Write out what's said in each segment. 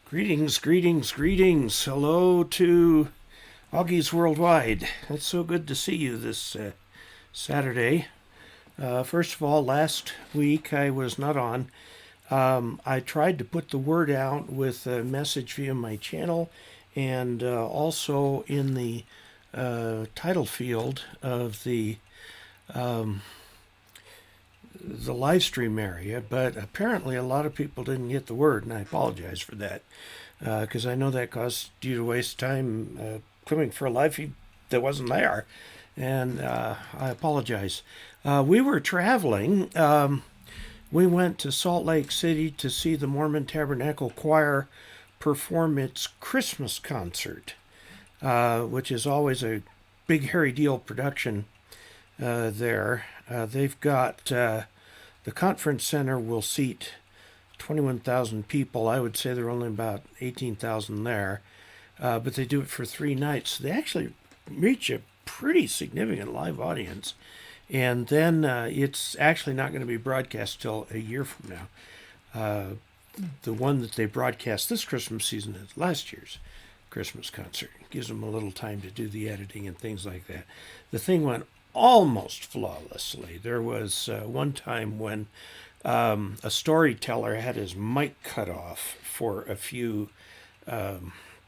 Greetings, greetings, greetings. Hello to Augies Worldwide. It's so good to see you this Saturday. First of all, last week I was not on. I tried to put the word out with a message via my channel and also in the title field of the live stream area, but apparently a lot of people didn't get the word, and I apologize for that because I know that caused you to waste time coming for a live feed that wasn't there, and I apologize. We were traveling. We went to Salt Lake City to see the Mormon Tabernacle Choir perform its Christmas concert, which is always a big, hairy deal production there. They've got the conference center will seat 21,000 people. I would say there are only about 18,000 there, but they do it for 3 nights. They actually reach a pretty significant live audience, and then it's actually not going to be broadcast till a year from now. The one that they broadcast this Christmas season is last year's Christmas concert. It gives them a little time to do the editing and things like that. The thing went almost flawlessly. There was one time when a storyteller had his mic cut off for a few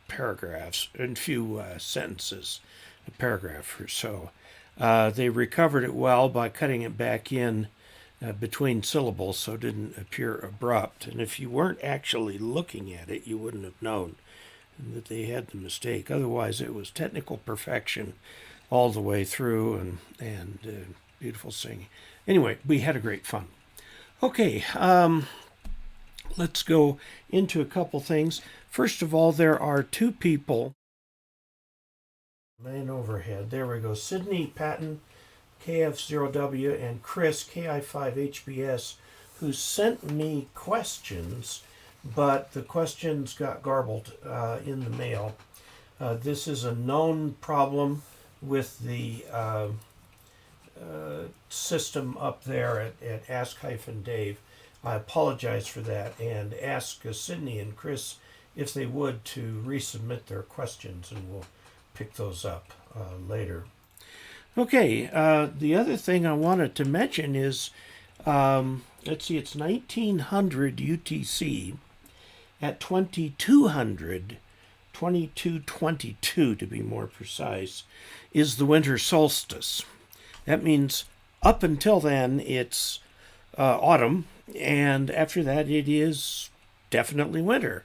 paragraphs and few sentences, a paragraph or so. They recovered it well by cutting it back in between syllables so it didn't appear abrupt. And if you weren't actually looking at it, you wouldn't have known that they had the mistake. Otherwise, it was technical perfection all the way through, and beautiful singing. Anyway, we had a great fun. Okay, let's go into a couple things. First of all, there are 2 people. Main overhead. There we go. Sydney Patton, KF0W, and Chris, KI5HBS, who sent me questions, but the questions got garbled in the mail. This is a known problem with the system up there at Ask-Dave. I apologize for that, and ask Sydney and Chris if they would to resubmit their questions, and we'll pick those up later. Okay, the other thing I wanted to mention is, let's see, it's 1900 UTC at 2222 to be more precise, is the winter solstice. That means up until then it's autumn, and after that it is definitely winter.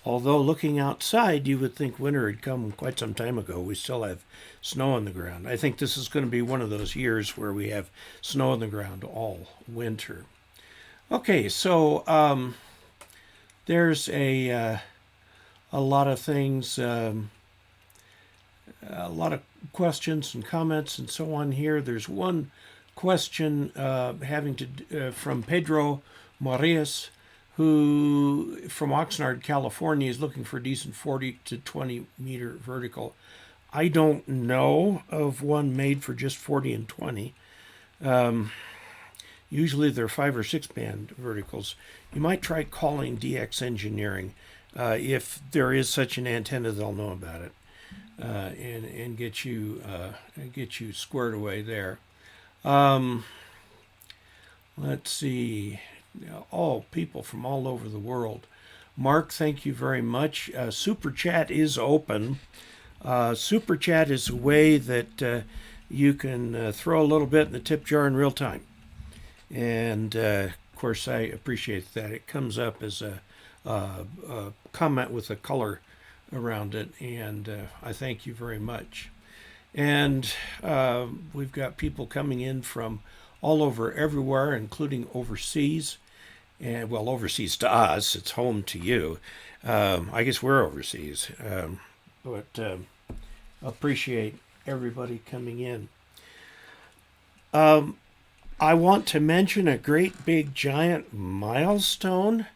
Although looking outside, you would think winter had come quite some time ago. We still have snow on the ground. I think this is going to be one of those years where we have snow on the ground all winter. Okay, so there's a lot of things, a lot of questions and comments and so on here. There's one question having to from Pedro Marias, who from Oxnard, California, is looking for a decent 40 to 20 meter vertical. I don't know of one made for just 40 and 20. Usually they're 5 or 6 band verticals. You might try calling DX Engineering. If there is such an antenna, they'll know about it and get you squared away there. Let's see. Oh, people from all over the world. Mark, thank you very much. Super Chat is open. Super Chat is a way that you can throw a little bit in the tip jar in real time. And, of course, I appreciate that. It comes up as a comment with a color around it, and I thank you very much. And we've got people coming in from all over everywhere, including overseas. And, well, overseas to us, it's home to you. I guess we're overseas. But appreciate everybody coming in. I want to mention a great big giant milestone,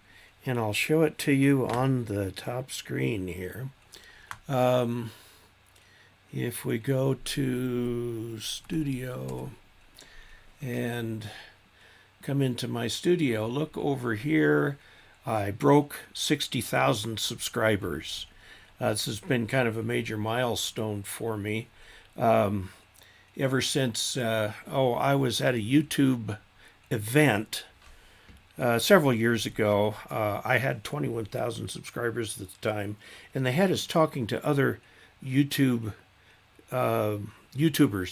and I'll show it to you on the top screen here. If we go to studio and come into my studio, look over here. I broke 60,000 subscribers. This has been kind of a major milestone for me. Ever since, I was at a YouTube event several years ago. I had 21,000 subscribers at the time, and they had us talking to other YouTubers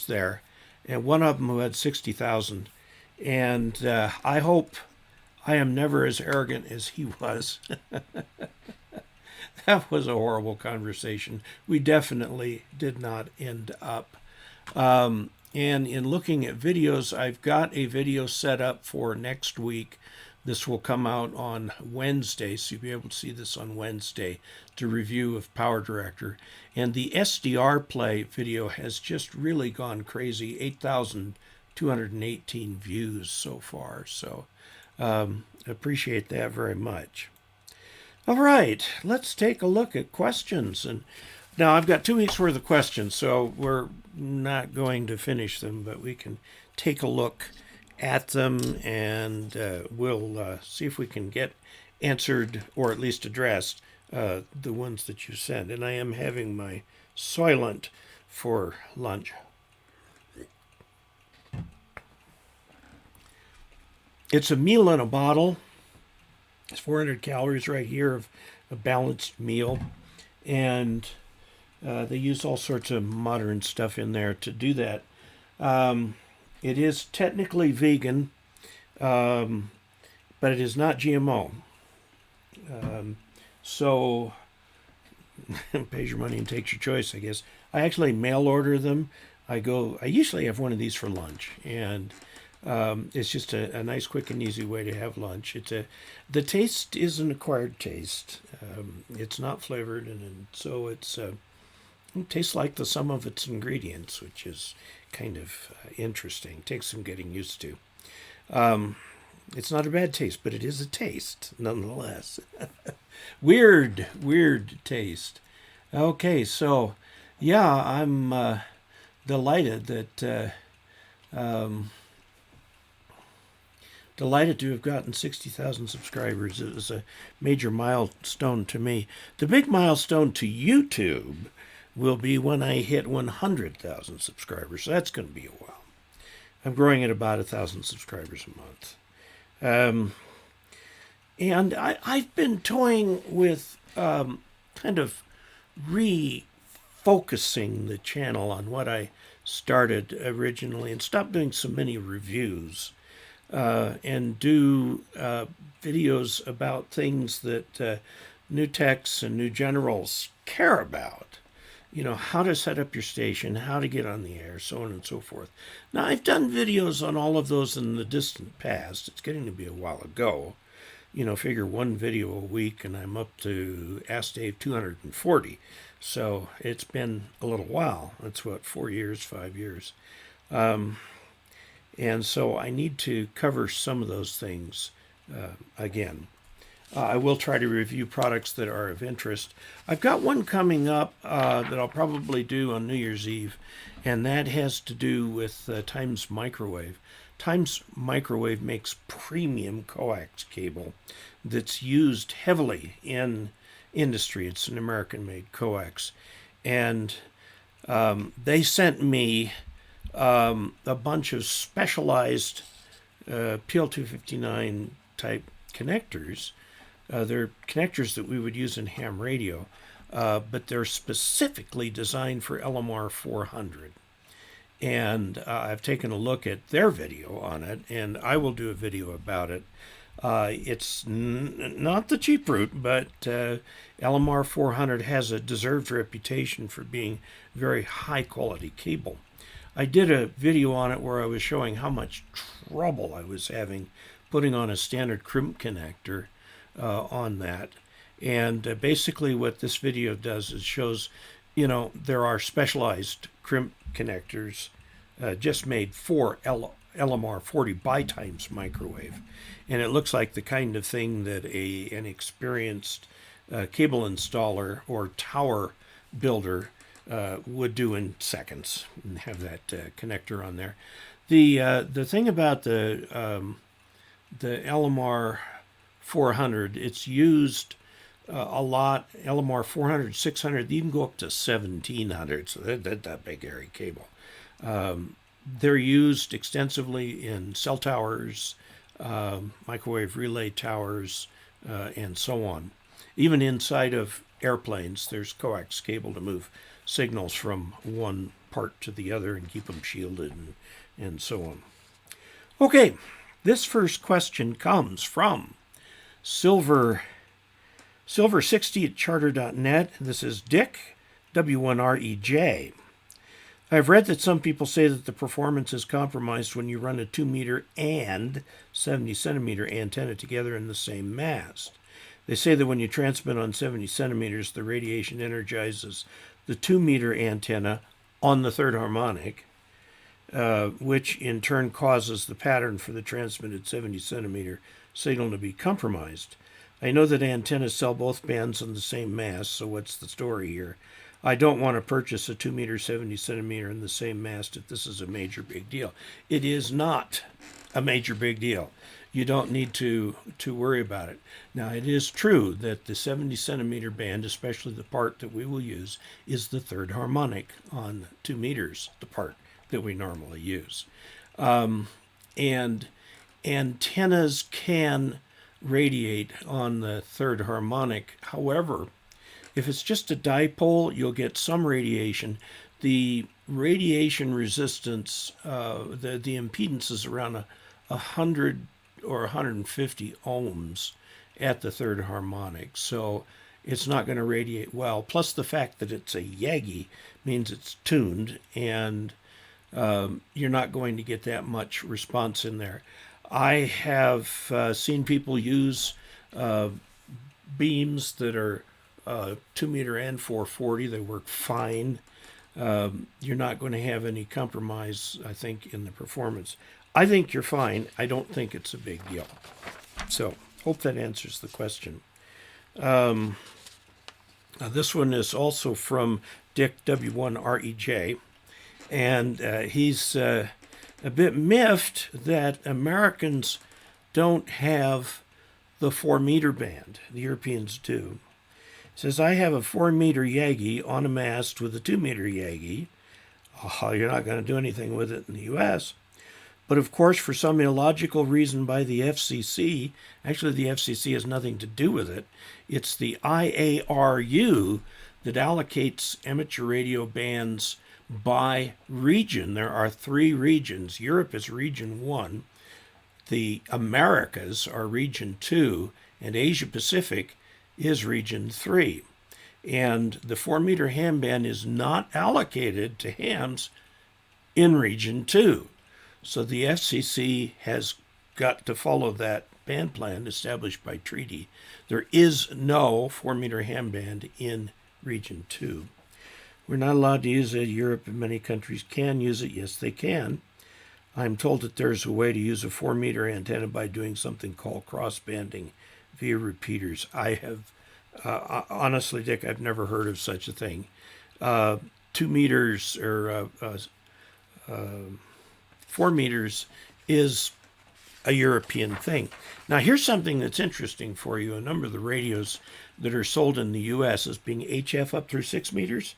there, and one of them who had 60,000. And I hope I am never as arrogant as he was. That was a horrible conversation. We definitely did not end up. And in looking at videos, I've got a video set up for next week. This will come out on Wednesday, so you'll be able to see this on Wednesday, to review of Power Director. And the SDR play video has just really gone crazy, 8,218 views so far. So appreciate that very much. All right, let's take a look at questions. And now I've got 2 weeks worth of questions, so we're not going to finish them, but we can take a look at them, and we'll see if we can get answered or at least addressed the ones that you sent. And I am having my Soylent for lunch. It's a meal in a bottle. It's 400 calories right here of a balanced meal. And they use all sorts of modern stuff in there to do that. It is technically vegan, but it is not GMO. So pays your money and takes your choice, I guess. I actually mail order them. I usually have one of these for lunch, and it's just a nice, quick, and easy way to have lunch. The taste is an acquired taste. It's not flavored, and so it tastes like the sum of its ingredients, which is kind of interesting. Takes some getting used to. It's not a bad taste, but it is a taste nonetheless. Weird taste. Okay, so yeah, I'm delighted that delighted to have gotten 60,000 subscribers. It was a major milestone to me. The big milestone to YouTube will be when I hit 100,000 subscribers. So that's going to be a while. I'm growing at about 1,000 subscribers a month. And I've been toying with kind of refocusing the channel on what I started originally, and stop doing so many reviews and do videos about things that new techs and new generals care about. You know, how to set up your station, how to get on the air, so on and so forth. Now, I've done videos on all of those in the distant past. It's getting to be a while ago. You know, figure one video a week, and I'm up to Ask Dave 240. So it's been a little while. That's what, 4 years, 5 years. And so I need to cover some of those things again. I will try to review products that are of interest. I've got one coming up that I'll probably do on New Year's Eve, and that has to do with Times Microwave. Times Microwave makes premium coax cable that's used heavily in industry. It's an American-made coax. And they sent me a bunch of specialized PL259 type connectors. They're connectors that we would use in ham radio, but they're specifically designed for LMR 400. And I've taken a look at their video on it, and I will do a video about it. It's not the cheap route, but LMR 400 has a deserved reputation for being very high-quality cable. I did a video on it where I was showing how much trouble I was having putting on a standard crimp connector on that. And basically what this video does is shows, you know, there are specialized crimp connectors just made for LMR 40 by Times Microwave. And it looks like the kind of thing that an experienced cable installer or tower builder would do in seconds, and have that connector on there. The thing about the LMR 400. It's used a lot. LMR 400, 600, they even go up to 1700. So that big airy cable. They're used extensively in cell towers, microwave relay towers, and so on. Even inside of airplanes, there's coax cable to move signals from one part to the other and keep them shielded and so on. Okay, this first question comes from Silver60 at charter.net. This is Dick, W1REJ. I've read that some people say that the performance is compromised when you run a 2 meter and 70 centimeter antenna together in the same mast. They say that when you transmit on 70 centimeters, the radiation energizes the 2 meter antenna on the third harmonic, which in turn causes the pattern for the transmitted 70 centimeter signal to be compromised. I know that antennas sell both bands on the same mast, so what's the story here? I don't want to purchase a 2 meter 70 centimeter in the same mast if this is a major big deal. It is not a major big deal. You don't need to worry about it. Now, it is true that the 70 centimeter band, especially the part that we will use, is the third harmonic on 2 meters, the part that we normally use. And antennas can radiate on the third harmonic. However, if it's just a dipole, you'll get some radiation. The radiation resistance, the impedance is around 100 or 150 ohms at the third harmonic. So it's not going to radiate well. Plus the fact that it's a yagi means it's tuned, and you're not going to get that much response in there. I have seen people use beams that are 2 meter and 440. They work fine. You're not going to have any compromise, I think, in the performance. I think you're fine. I don't think it's a big deal. So, hope that answers the question. This one is also from Dick W1REJ, and he's a bit miffed that Americans don't have the 4 meter band. The Europeans do. He says, I have a 4 meter yagi on a mast with a 2 meter yagi. Oh, you're not going to do anything with it in the U.S., but of course, for some illogical reason by the FCC, actually the FCC has nothing to do with it. It's the IARU that allocates amateur radio bands by region. There are 3 regions. Europe is region 1. The Americas are region 2. And Asia Pacific is region 3. And the 4 meter ham band is not allocated to hams in region 2. So the FCC has got to follow that band plan established by treaty. There is no 4 meter ham band in region 2. We're not allowed to use it. Europe and many countries can use it. Yes, they can. I'm told that there's a way to use a 4 meter antenna by doing something called cross-banding via repeaters. I have, honestly, Dick, I've never heard of such a thing. 2 meters or 4 meters is a European thing. Now, here's something that's interesting for you. A number of the radios that are sold in the U.S. as being HF up through 6 meters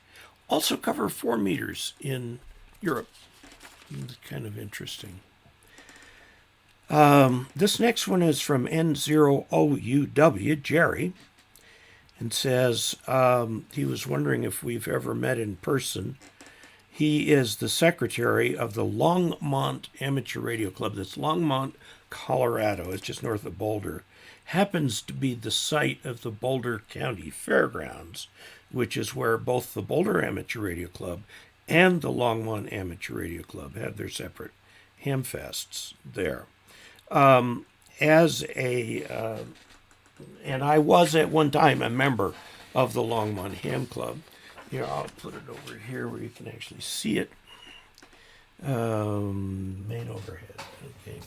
also cover 4 meters in Europe. It's kind of interesting. This next one is from N0OUW, Jerry, and says he was wondering if we've ever met in person. He is the secretary of the Longmont Amateur Radio Club. That's Longmont, Colorado. It's just north of Boulder. Happens to be the site of the Boulder County Fairgrounds, which is where both the Boulder Amateur Radio Club and the Longmont Amateur Radio Club have their separate hamfests there. And I was at one time a member of the Longmont Ham Club. Here, I'll put it over here where you can actually see it. Main overhead. Okay.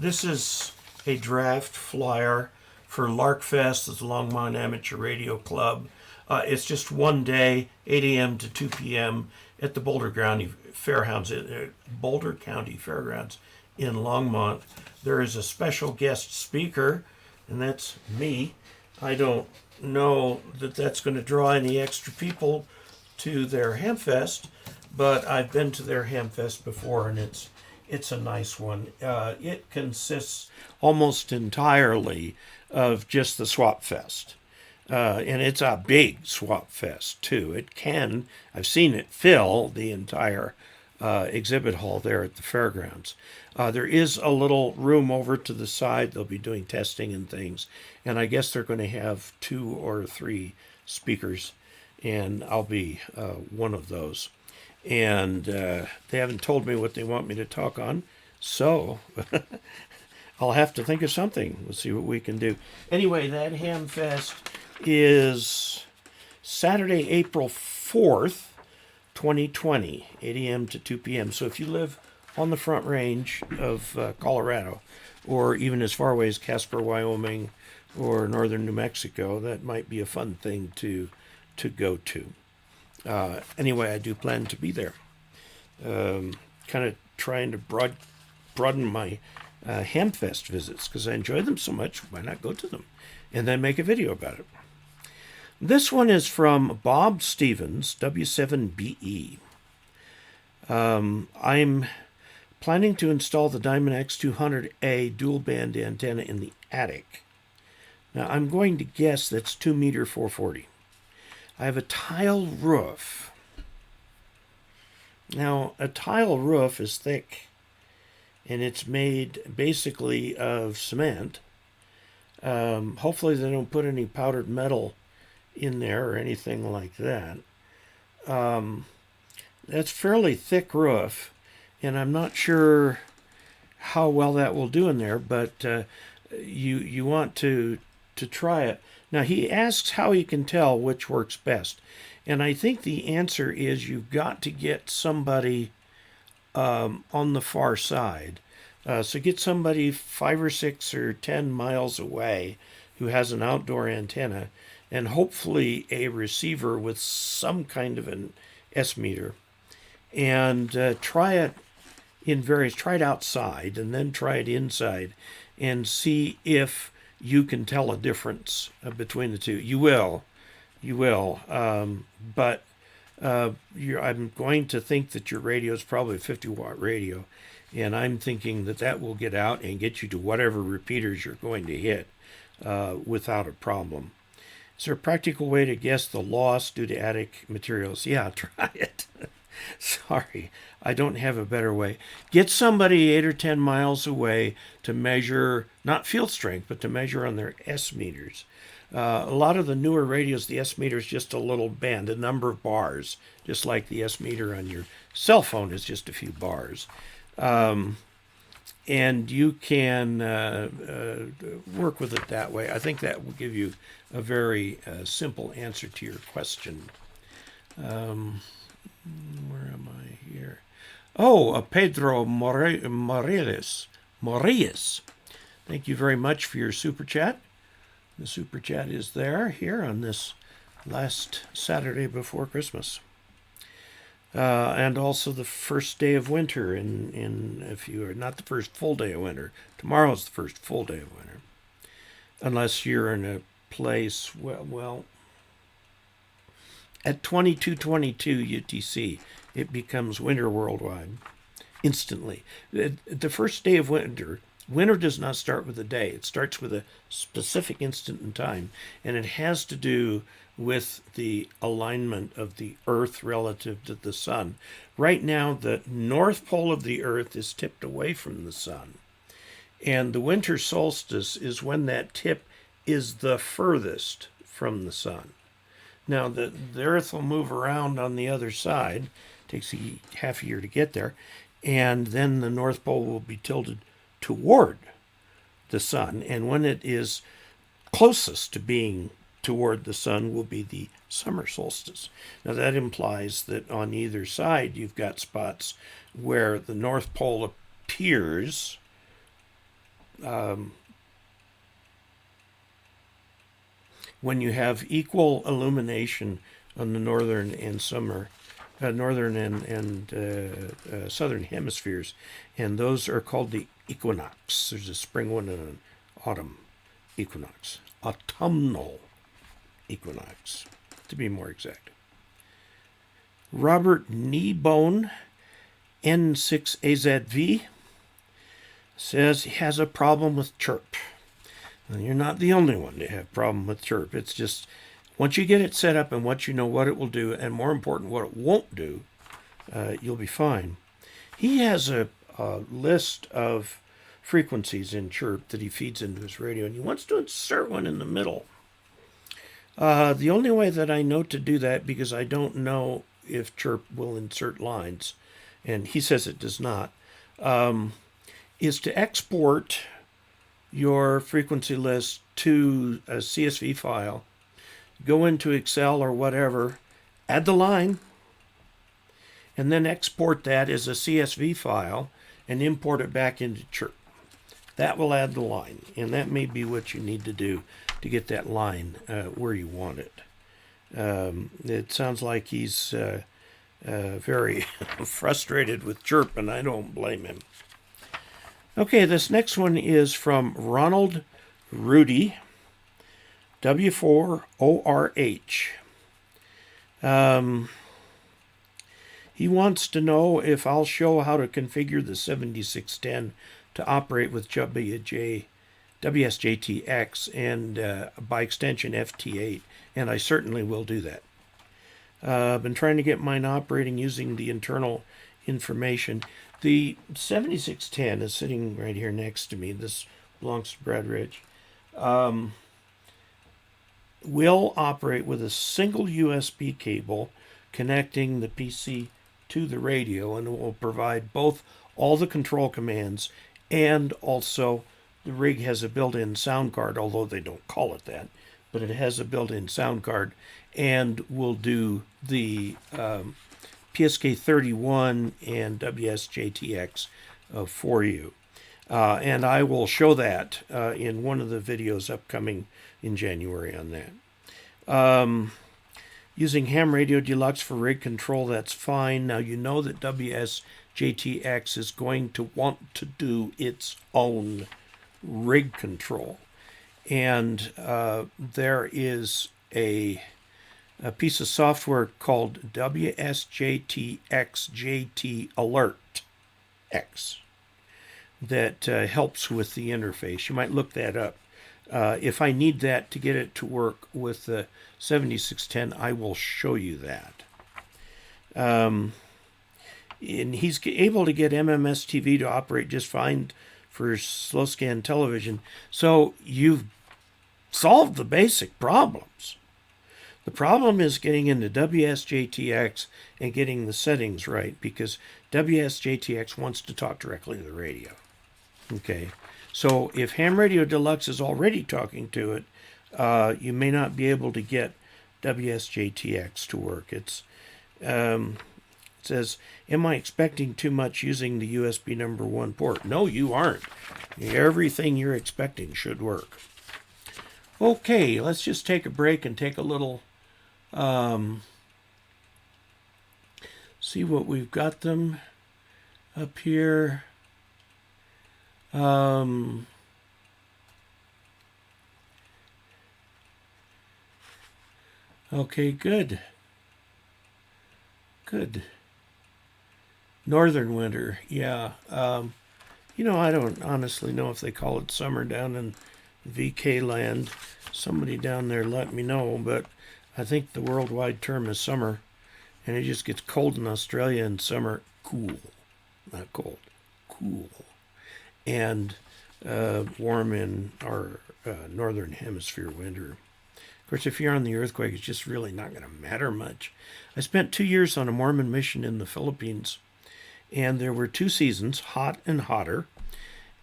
This is a draft flyer for Larkfest, the Longmont Amateur Radio Club. It's just one day, 8 a.m. to 2 p.m. at the Boulder County Fairgrounds in Longmont. There is a special guest speaker and that's me. I don't know that that's going to draw any extra people to their Hamfest, but I've been to their Hamfest before, and it's a nice one. It consists almost entirely of just the Swap Fest. And it's a big swap fest, too. I've seen it fill the entire exhibit hall there at the fairgrounds. There is a little room over to the side. They'll be doing testing and things. And I guess they're going to have 2 or 3 speakers, and I'll be one of those. And they haven't told me what they want me to talk on, so I'll have to think of something. We'll see what we can do. Anyway, that Hamfest is Saturday, April 4th, 2020, 8 a.m. to 2 p.m. So if you live on the Front Range of Colorado, or even as far away as Casper, Wyoming, or northern New Mexico, that might be a fun thing to go to. Anyway, I do plan to be there. Kind of trying to broaden my Hamfest visits, because I enjoy them so much. Why not go to them and then make a video about it? This one is from Bob Stevens, W7BE. I'm planning to install the Diamond X200A dual band antenna in the attic. Now, I'm going to guess that's 2 meter 440. I have a tile roof. Now, a tile roof is thick, and it's made basically of cement. Hopefully they don't put any powdered metal in there or anything like that. That's fairly thick roof, and I'm not sure how well that will do in there, but you want to try it. Now, he asks how he can tell which works best, and I think the answer is you've got to get somebody on the far side. So get somebody 5 or 6 or 10 miles away who has an outdoor antenna, and hopefully a receiver with some kind of an S meter, and try it outside and then try it inside and see if you can tell a difference between the two. You will. But I'm going to think that your radio is probably a 50-watt radio, and I'm thinking that will get out and get you to whatever repeaters you're going to hit without a problem. Is there a practical way to guess the loss due to attic materials? Yeah, try it. Sorry, I don't have a better way. Get somebody 8 or 10 miles away to measure, not field strength, but to measure on their S meters. A lot of the newer radios, the S meter is just a little band, a number of bars, just like the S meter on your cell phone is just a few bars. And you can work with it that way. I think that will give you a very simple answer to your question. Where am I here? Oh, Pedro Morales. Thank you very much for your super chat. The super chat is here on this last Saturday before Christmas. And also the first day of winter, if you are not the first full day of winter. Tomorrow's the first full day of winter. Unless you're in a place, well at 2222 UTC, it becomes winter worldwide instantly. The first day of winter does not start with a day. It starts with a specific instant in time, and it has to do with the alignment of the Earth relative to the sun. Right now, the north pole of the Earth is tipped away from the sun, and the winter solstice is when that tip is the furthest from the sun. Now, the Earth will move around on the other side. It takes half a year to get there, and then the North Pole will be tilted toward the sun, and when it is closest to being toward the sun will be the summer solstice. Now, that implies that on either side you've got spots where the North Pole appears when you have equal illumination on the northern and southern hemispheres, and those are called the equinox. There's a spring one and an autumn equinox. Autumnal equinox, to be more exact. Robert Kneebone, N6AZV, says he has a problem with Chirp. And you're not the only one to have a problem with Chirp. It's just once you get it set up and once you know what it will do, and more important, what it won't do, you'll be fine. He has a list of frequencies in Chirp that he feeds into his radio, and he wants to insert one in the middle. The only way that I know to do that, because I don't know if Chirp will insert lines, and he says it does not, is to export your frequency list to a CSV file, go into Excel or whatever, add the line, and then export that as a CSV file and import it back into Chirp. That will add the line, and that may be what you need to do to get that line where you want it. It sounds like he's very frustrated with Chirp, and I don't blame him. Okay, this next one is from Ronald Rudy, W4ORH. He wants to know if I'll show how to configure the 7610 to operate with WSJT-X and by extension FT-8, and I certainly will do that. I've been trying to get mine operating using the internal information. The 7610 is sitting right here next to me. This belongs to Brad Rich. Will operate with a single USB cable connecting the PC to the radio, and it will provide both all the control commands and also the rig has a built-in sound card, although they don't call it that, but it has a built-in sound card and will do the PSK31 and WSJT-X for you. And I will show that in one of the videos upcoming in January on that. Using Ham Radio Deluxe for rig control, that's fine. Now you know that WSJT-X is going to want to do its own rig control. And there is a piece of software called WSJT-X JT Alert X that helps with the interface. You might look that up. If I need that to get it to work with the 7610, I will show you that. And he's able to get MMS TV to operate just fine for slow scan television. So you've solved the basic problems. The problem is getting into WSJT-X and getting the settings right, because WSJT-X wants to talk directly to the radio. Okay, so if Ham Radio Deluxe is already talking to it, you may not be able to get WSJT-X to work. It says, am I expecting too much using the USB number 1 port? No, you aren't. Everything you're expecting should work. Okay, let's just take a break and take a little, see what we've got them up here. Okay, good. Good. Northern winter, yeah. I don't honestly know if they call it summer down in VK land. Somebody down there let me know, but I think the worldwide term is summer, and it just gets cold in Australia in summer. Cool, not cold, cool, and warm in our northern hemisphere winter. Of course, if you're on the earthquake, it's just really not going to matter much. I spent 2 years on a Mormon mission in the Philippines, and there were 2 seasons, hot and hotter,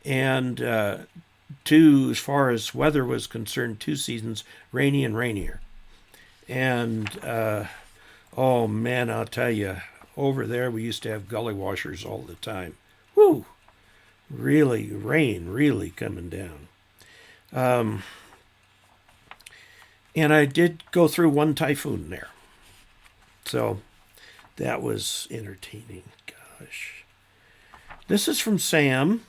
and as far as weather was concerned, 2 seasons, rainy and rainier. And, oh man, I'll tell you, over there we used to have gully washers all the time. Whew! Really, rain really coming down. And I did go through 1 typhoon there. So that was entertaining. Gosh. This is from Sam,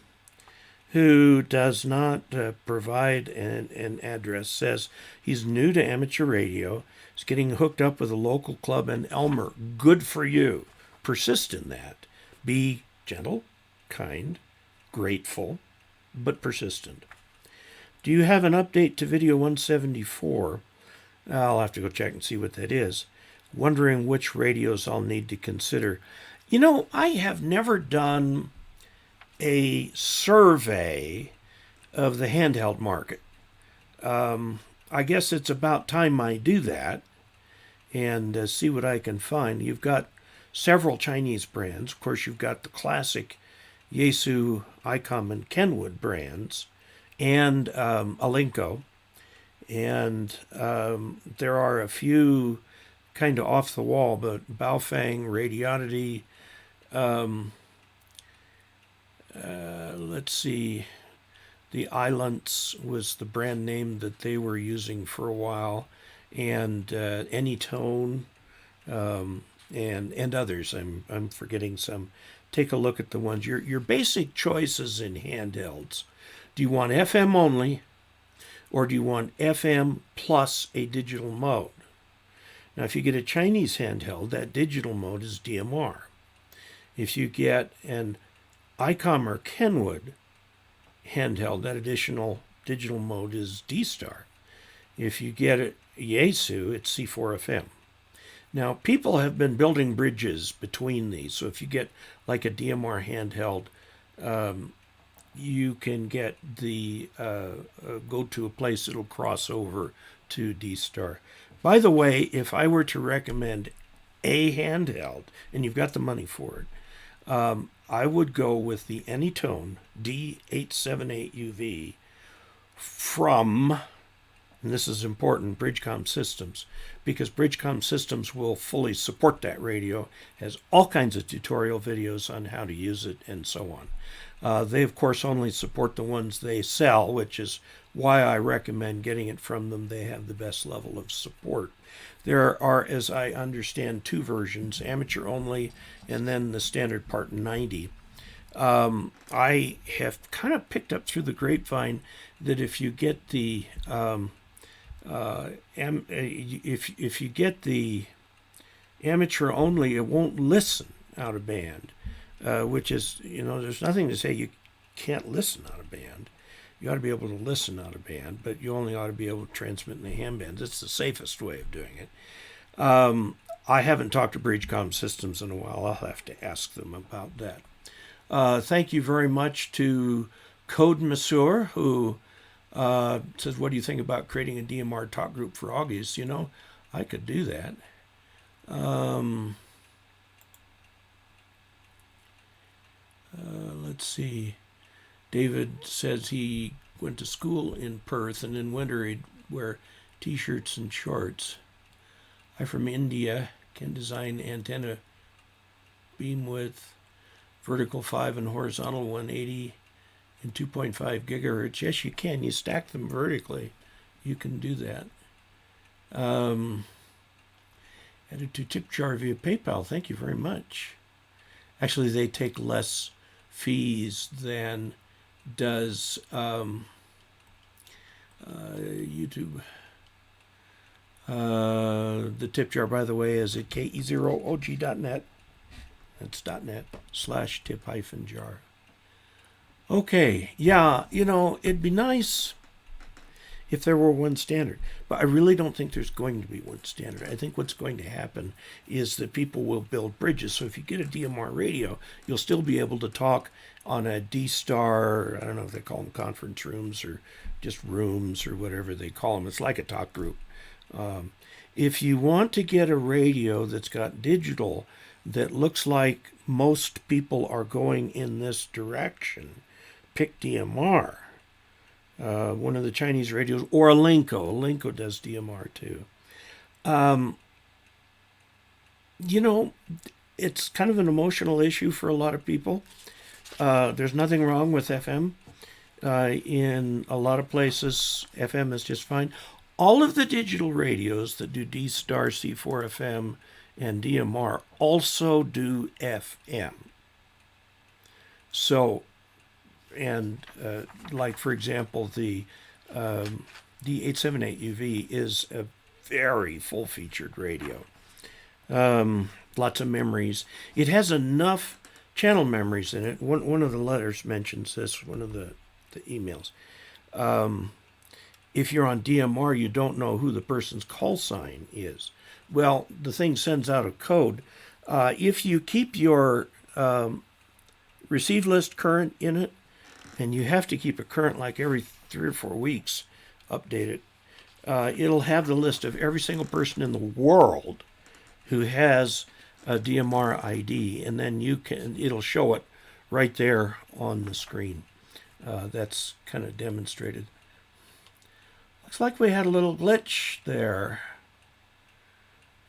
who does not provide an address, says he's new to amateur radio. He's getting hooked up with a local club in Elmer. Good for you. Persist in that. Be gentle, kind, grateful, but persistent. Do you have an update to video 174? I'll have to go check and see what that is. Wondering which radios I'll need to consider. You know, I have never done a survey of the handheld market. I guess it's about time I do that and see what I can find. You've got several Chinese brands. Of course, you've got the classic Yaesu, ICOM, and Kenwood brands, and Alinco. And there are a few kind of off the wall, but Baofeng, Radioddity, let's see, the Islands was the brand name that they were using for a while, and Anytone, and others. I'm forgetting some. Take a look at the ones. Your basic choices in handhelds. Do you want FM only, or do you want FM plus a digital mode? Now, if you get a Chinese handheld, that digital mode is DMR. If you get an ICOM or Kenwood handheld, that additional digital mode is D-Star. If you get a Yaesu, it's C4FM. Now, people have been building bridges between these. So if you get like a DMR handheld, you can get the go to a place that'll cross over to D-Star. By the way, if I were to recommend a handheld, and you've got the money for it, I would go with the Anytone D878UV from, and this is important, Bridgecom Systems, because Bridgecom Systems will fully support that radio, has all kinds of tutorial videos on how to use it and so on. They, of course, only support the ones they sell, which is why I recommend getting it from them. They have the best level of support. There are, as I understand, two versions, amateur only and then the standard Part 90. I have kind of picked up through the grapevine that if you get the if you get the amateur only, it won't listen out of band, which is, there's nothing to say you can't listen out of band. You ought to be able to listen out of band, but you only ought to be able to transmit in the ham bands. It's the safest way of doing it. I haven't talked to Bridgecom Systems in a while. I'll have to ask them about that. Thank you very much to Code Monsieur, who says, what do you think about creating a DMR talk group for Augies? I could do that. Let's see. David says he went to school in Perth, and in winter he'd wear t-shirts and shorts. I'm from India, can design antenna beam width, vertical 5 and horizontal 180 and 2.5 gigahertz. Yes, you can. You stack them vertically. You can do that. Added to tip jar via PayPal. Thank you very much. Actually, they take less fees than does YouTube. The tip jar, by the way, is at ke0og.net. That's .net/tip-jar. Okay, yeah, it'd be nice if there were one standard, but I really don't think there's going to be one standard. I think what's going to happen is that people will build bridges. So if you get a DMR radio, you'll still be able to talk on a D-Star, I don't know if they call them conference rooms or just rooms or whatever they call them. It's like a talk group. If you want to get a radio that's got digital that looks like most people are going in this direction, pick DMR. One of the Chinese radios, or Alinco. Alinco does DMR too. It's kind of an emotional issue for a lot of people. There's nothing wrong with FM. In a lot of places, FM is just fine. All of the digital radios that do D-Star, C4FM, and DMR also do FM. So like, for example, the D878UV is a very full-featured radio. Lots of memories. It has enough channel memories in it. One of the letters mentions this, one of the emails. If you're on DMR, you don't know who the person's call sign is. Well, the thing sends out a code. If you keep your receive list current in it, and you have to keep it current like every 3 or 4 weeks, update it, it'll have the list of every single person in the world who has a DMR ID, and then it'll show it right there on the screen. That's kind of demonstrated. Looks like we had a little glitch there.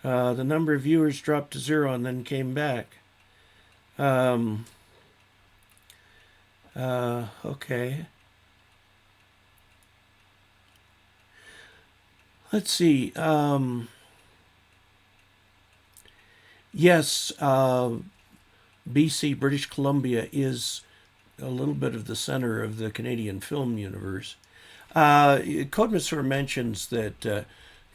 The number of viewers dropped to 0 and then came back. Okay. Let's see. Yes, BC, British Columbia, is a little bit of the center of the Canadian film universe. Codemaster mentions that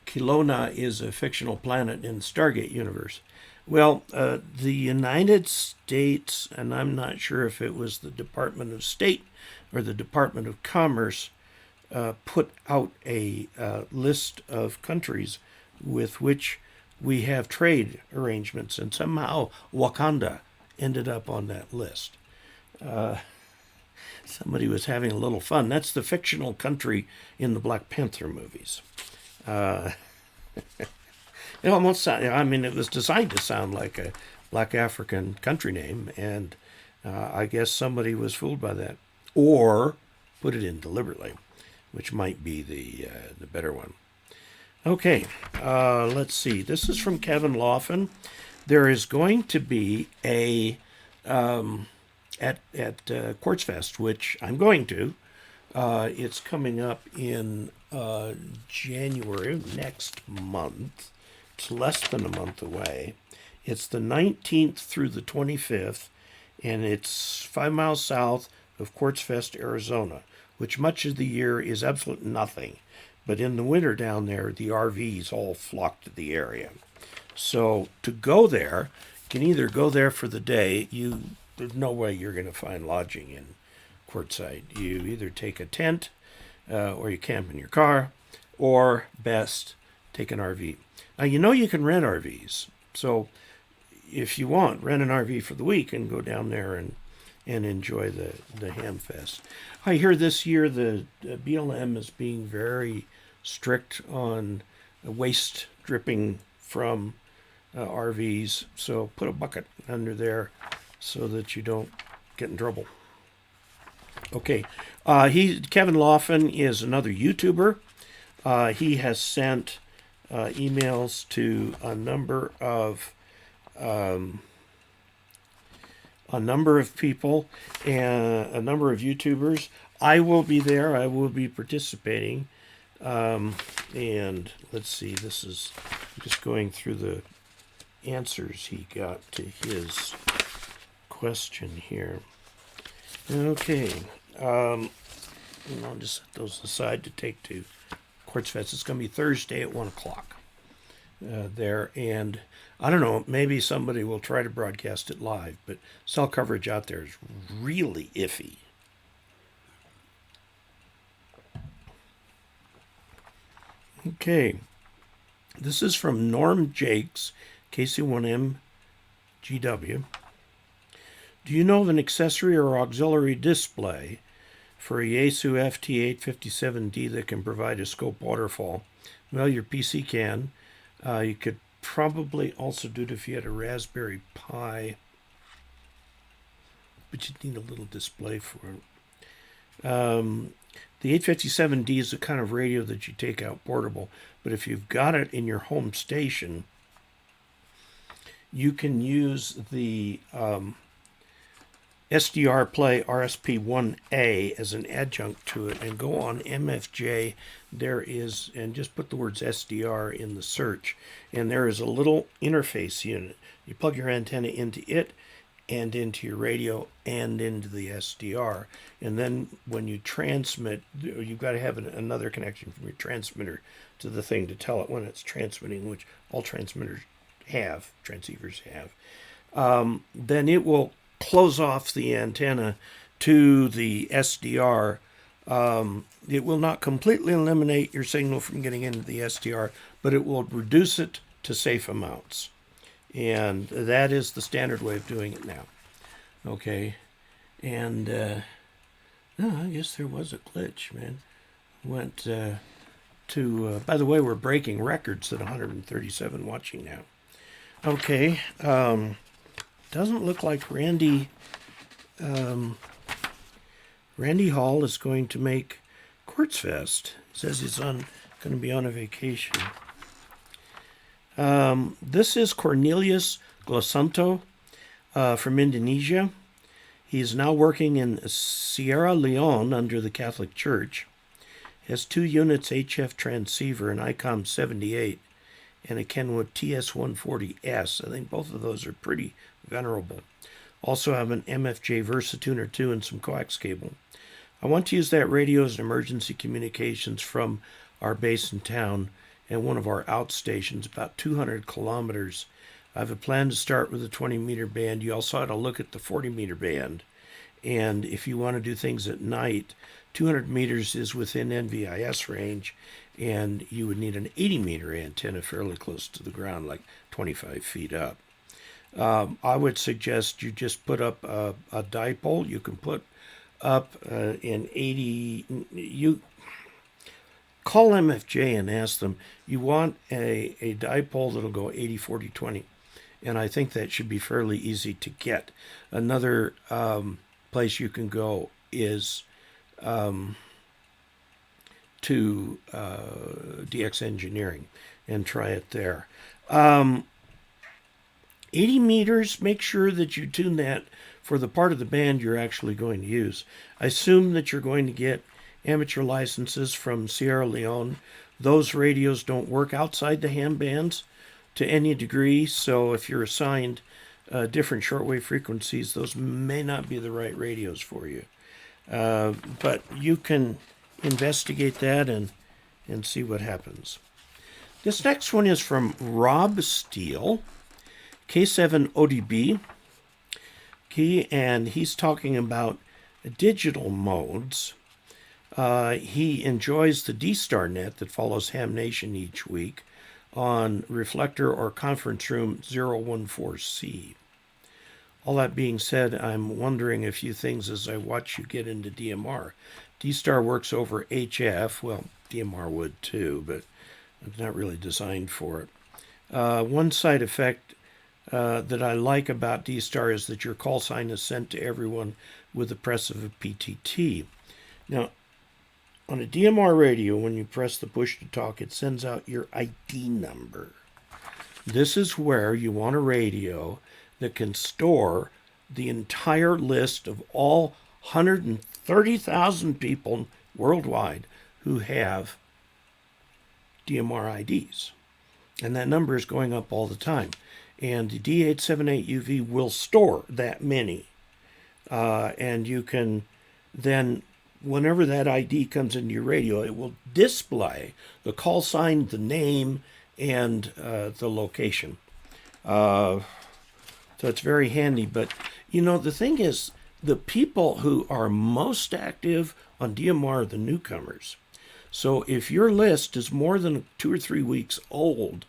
Kelowna is a fictional planet in the Stargate universe. Well, the United States, and I'm not sure if it was the Department of State or the Department of Commerce, put out a list of countries with which we have trade arrangements, and somehow Wakanda ended up on that list. Somebody was having a little fun. That's the fictional country in the Black Panther movies. It almost sounded, I mean, it was designed to sound like a Black African country name, and I guess somebody was fooled by that, or put it in deliberately, which might be the better one. Okay, let's see. This is from Kevin Laughlin. There is going to be a at Quartz Fest, which I'm going to. It's coming up in January, next month. It's less than a month away. It's the 19th through the 25th, and it's 5 miles south of Quartz Fest, Arizona, which much of the year is absolute nothing. But in the winter down there, the RVs all flock to the area. So to go there, you can either go there for the day. There's no way you're going to find lodging in Quartzsite. You either take a tent or you camp in your car, or best, take an RV. Now, you can rent RVs. So if you want, rent an RV for the week and go down there and enjoy the Ham Fest. I hear this year the BLM is being very strict on waste dripping from RVs. So put a bucket under there so that you don't get in trouble. Okay, Kevin Laughlin is another YouTuber. He has sent emails to a number of people and a number of YouTubers. I will be there. I will be participating. And let's see, this is just going through the answers he got to his question here. Okay. And I'll just set those aside to take to Quartz Fest. It's going to be Thursday at 1 o'clock there. And I don't know, maybe somebody will try to broadcast it live, but cell coverage out there is really iffy. Okay. This is from Norm Jakes, KC1MGW. Do you know of an accessory or auxiliary display for a Yaesu FT-857D that can provide a scope waterfall? Well, your PC can. You could probably also do it if you had a Raspberry Pi, but you'd need a little display for it. The 857D is the kind of radio that you take out portable, but if you've got it in your home station, you can use the SDR Play RSP-1A as an adjunct to it and go on MFJ. There is, and just put the words SDR in the search, and there is a little interface unit. You plug your antenna into it, and into your radio and into the SDR. And then when you transmit, you've got to have another connection from your transmitter to the thing to tell it when it's transmitting, which all transmitters have, transceivers have. Then it will close off the antenna to the SDR. It will not completely eliminate your signal from getting into the SDR, but it will reduce it to safe amounts. And that is the standard way of doing it now. Okay. And, no, I guess there was a glitch, man. Went by the way, we're breaking records at 137 watching now. Okay. Doesn't look like Randy Hall is going to make Quartz Fest. He says he's going to be on a vacation. This is Cornelius Glosanto from Indonesia. He is now working in Sierra Leone under the Catholic Church. He has 2 units HF transceiver, an ICOM 78, and a Kenwood TS140S. I think both of those are pretty venerable. Also have an MFJ Versatuner 2 and some coax cable. I want to use that radio as an emergency communications from our base in town and one of our outstations, about 200 kilometers. I have a plan to start with a 20-meter band. You also ought to look at the 40-meter band. And if you want to do things at night, 200 meters is within NVIS range, and you would need an 80-meter antenna fairly close to the ground, like 25 feet up. I would suggest you just put up a dipole. You can put up an 80... You call MFJ and ask them, you want a dipole that'll go 80, 40, 20. And I think that should be fairly easy to get. Another place you can go is to DX Engineering and try it there. 80 meters, make sure that you tune that for the part of the band you're actually going to use. I assume that you're going to get amateur licenses from Sierra Leone. Those radios don't work outside the ham bands to any degree, so if you're assigned different shortwave frequencies, those may not be the right radios for you. But you can investigate that and see what happens. This next one is from Rob Steele, K7ODB, and he's talking about digital modes. He enjoys the D-Star net that follows Ham Nation each week on Reflector or Conference Room 014C. All that being said, I'm wondering a few things as I watch you get into DMR. D-Star works over HF. Well, DMR would too, but it's not really designed for it. One side effect that I like about D-Star is that your call sign is sent to everyone with the press of a PTT. Now, on a DMR radio, when you press the push to talk, it sends out your ID number. This is where you want a radio that can store the entire list of all 130,000 people worldwide who have DMR IDs. And that number is going up all the time. And the D878UV will store that many. And you can then, whenever that ID comes into your radio, it will display the call sign, the name, and the location. So it's very handy. But, you know, the thing is, the people who are most active on DMR are the newcomers. So if your list is more than 2 or 3 weeks old,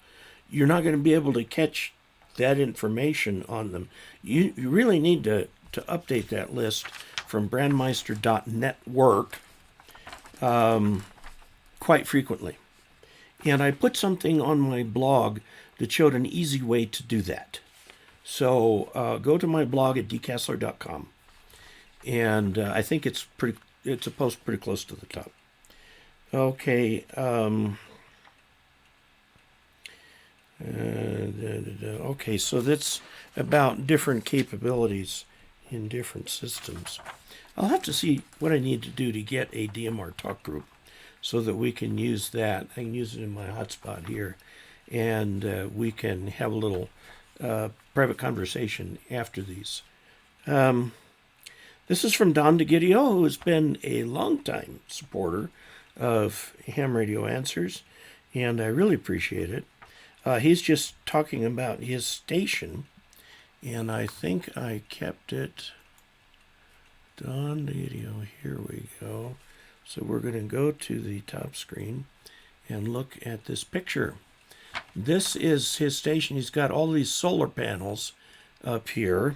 you're not going to be able to catch that information on them. You really need to update that list from brandmeister.network quite frequently. And I put something on my blog that showed an easy way to do that. So go to my blog at dcasler.com. And I think it's a post pretty close to the top. Okay. Okay, so that's about different capabilities in different systems. I'll have to see what I need to do to get a DMR talk group so that we can use that. I can use it in my hotspot here, and we can have a little private conversation after these This is from Don DeGidio, who has been a longtime supporter of Ham Radio Answers, and I really appreciate it. He's just talking about his station, and I think I kept it. Don DeGidio, here we go. So we're going to go to the top screen and look at this picture. This is his station. He's got all these solar panels up here.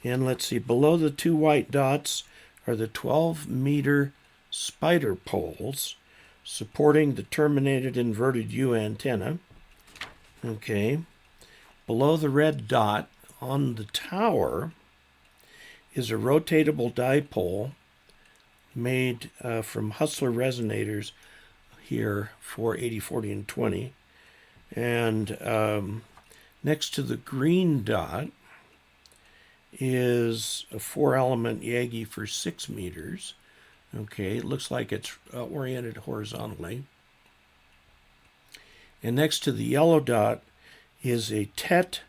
And let's see, below the two white dots are the 12-meter spider poles supporting the terminated inverted U antenna. Okay. Below the red dot on the tower is a rotatable dipole made from Hustler resonators here for 80, 40, and 20. And next to the green dot is a 4-element yagi for 6 meters. Okay, it looks like it's oriented horizontally. And next to the yellow dot is a TET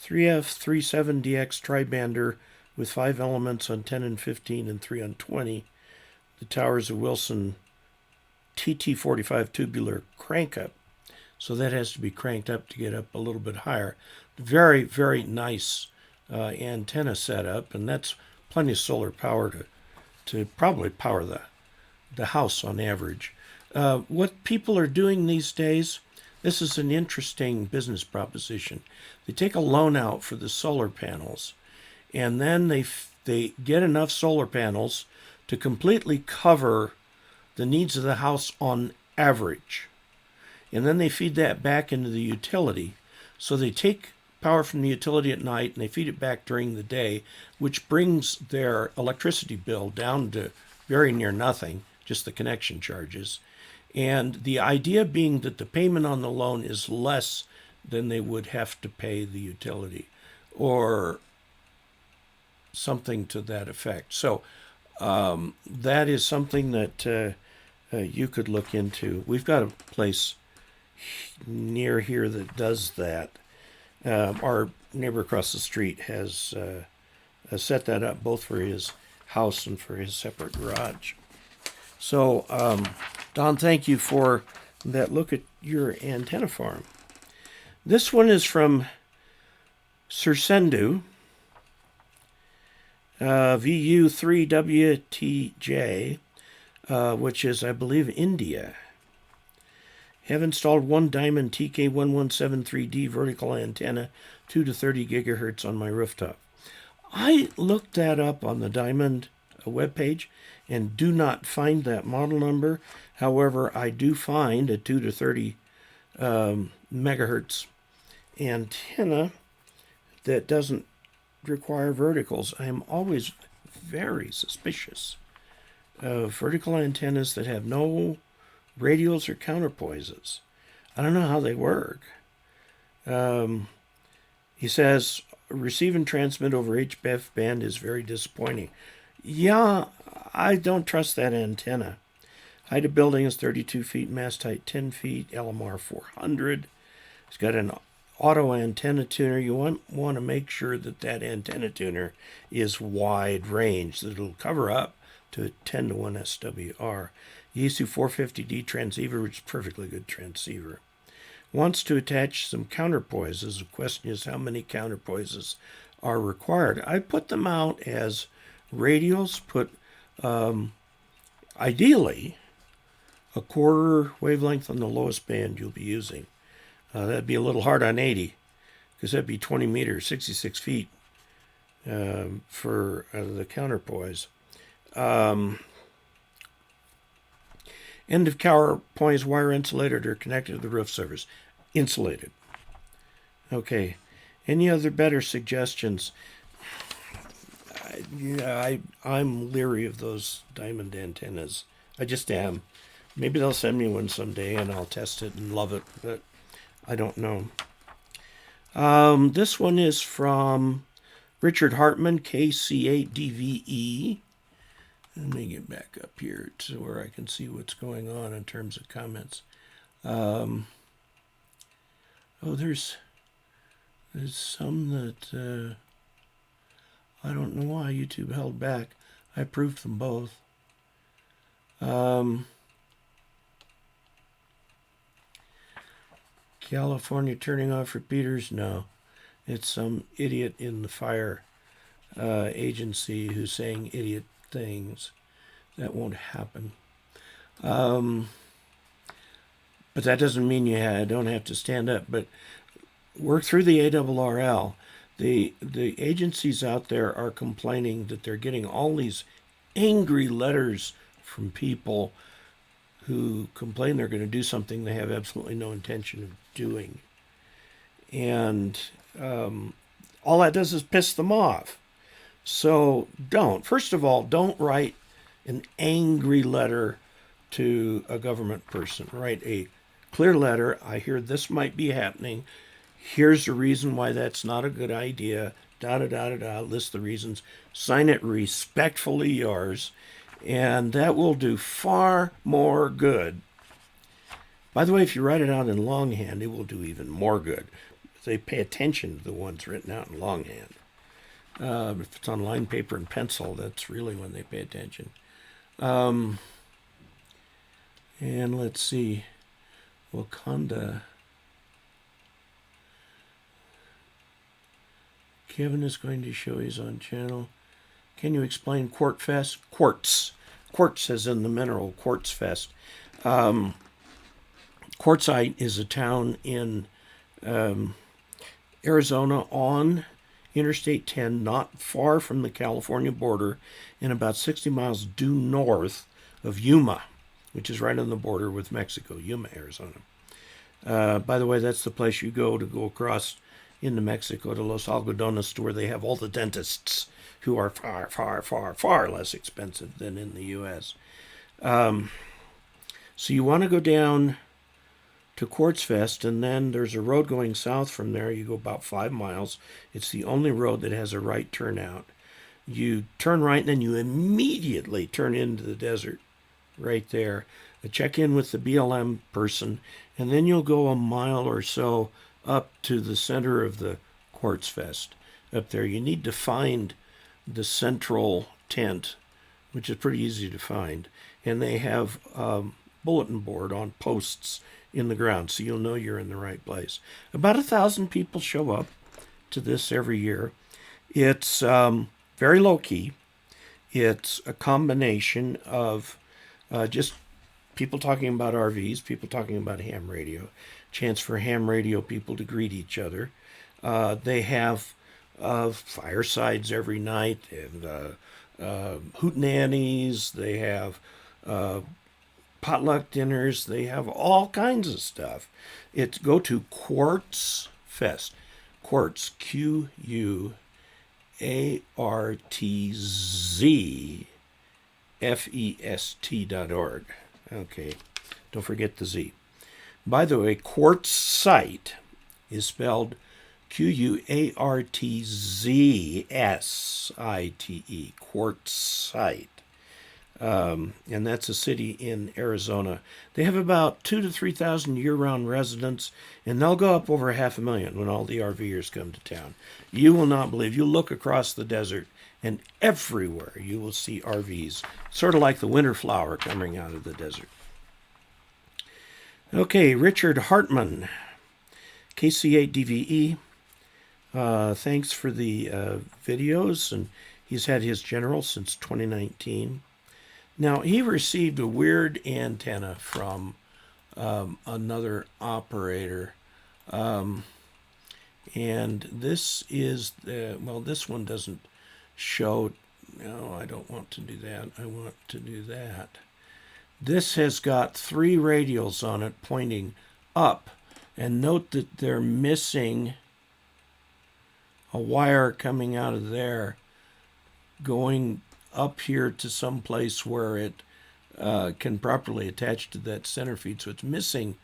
3F37DX tribander with 5 elements on 10 and 15 and 3 on 20. The tower is a Wilson TT45 tubular crank up. So that has to be cranked up to get up a little bit higher. Very, very nice antenna setup, and that's plenty of solar power to probably power the house on average. What people are doing these days, this is an interesting business proposition. They take a loan out for the solar panels, and then they get enough solar panels to completely cover the needs of the house on average. And then they feed that back into the utility. So they take power from the utility at night and they feed it back during the day, which brings their electricity bill down to very near nothing, just the connection charges. And the idea being that the payment on the loan is less than they would have to pay the utility, or something to that effect. So that is something that you could look into. We've got a place near here that does that. Our neighbor across the street has set that up both for his house and for his separate garage. So, Don, thank you for that look at your antenna farm. This one is from Sursendu, VU3WTJ, which is, I believe, India. Have installed one Diamond TK1173D vertical antenna, 2 to 30 gigahertz on my rooftop. I looked that up on the Diamond webpage and do not find that model number. However, I do find a 2 to 30 megahertz antenna that doesn't require verticals. I am always very suspicious of vertical antennas that have no radials or counterpoises. I don't know how they work. He says, receive and transmit over HBF band is very disappointing. Yeah, I don't trust that antenna. Height of building is 32 feet, mast height 10 feet, LMR 400. It's got an auto antenna tuner. You want to make sure that that antenna tuner is wide range, that it'll cover up to 10 to 1 SWR. Yaesu 450D transceiver, which is a perfectly good transceiver. Wants to attach some counterpoises. The question is how many counterpoises are required. I put them out as radials. Put ideally a quarter wavelength on the lowest band you'll be using. That'd be a little hard on 80 because that'd be 20 meters, 66 feet for the counterpoise. End of counterpoise wire insulated or connected to the roof surface. Insulated. Okay. Any other better suggestions? I'm leery of those diamond antennas. I just am. Maybe they'll send me one someday and I'll test it and love it, but I don't know. This one is from Richard Hartman, KC8DVE. Let me get back up here to where I can see what's going on in terms of comments. There's some that I don't know why YouTube held back. I approved them both. California turning off repeaters? No. It's some idiot in the fire agency who's saying idiot things. That won't happen. But that doesn't mean you don't have to stand up. But work through the ARRL. The agencies out there are complaining that they're getting all these angry letters from people who complain they're going to do something they have absolutely no intention of doing. And all that does is piss them off. So don't. First of all, don't write an angry letter to a government person. Write a clear letter. I hear this might be happening. Here's the reason why that's not a good idea. List the reasons. Sign it respectfully yours. And that will do far more good. By the way, if you write it out in longhand, it will do even more good. They pay attention to the ones written out in longhand. If it's on line paper and pencil, that's really when they pay attention. And let's see. Wakanda. Kevin is going to show his own channel. Can you explain Quartz Fest? Quartz. Quartz as in the mineral, Quartz Fest. Quartzite is a town in Arizona on Interstate 10, not far from the California border, and about 60 miles due north of Yuma, which is right on the border with Mexico, Yuma, Arizona. By the way, that's the place you go to go across into Mexico to Los Algodones, to where they have all the dentists who are far, far, far, far less expensive than in the U.S. So you want to go down to Quartz Fest, and then there's a road going south from there. You go about 5 miles. It's the only road that has a right turnout. You turn right, and then you immediately turn into the desert right there. Check in with the BLM person, and then you'll go a mile or so up to the center of the Quartz Fest. Up there, you need to find the central tent, which is pretty easy to find. And they have a bulletin board on posts in the ground, so you'll know you're in the right place. About 1,000 people show up to this every year. It's very low-key. It's a combination of just people talking about RVs, people talking about ham radio, chance for ham radio people to greet each other. They have firesides every night, and hootenannies. They have potluck dinners. They have all kinds of stuff. Go to Quartz Fest. Quartz, QUARTZFEST.org. Okay, don't forget the Z. By the way, Quartzite is spelled QUARTZSITE, Quartzite. And that's a city in Arizona. They have about 2,000 to 3,000 year-round residents, and they'll go up over 500,000 when all the RVers come to town. You will not believe. You look across the desert, and everywhere you will see RVs, sort of like the winter flower coming out of the desert. Okay, Richard Hartman, KC8DVE. Thanks for the videos, and he's had his general since 2019. Now, he received a weird antenna from another operator, and this is, this one doesn't show. No, I don't want to do that. I want to do that. This has got 3 radials on it pointing up, and note that they're missing a wire coming out of there going up here to some place where it can properly attach to that center feed. So it's missing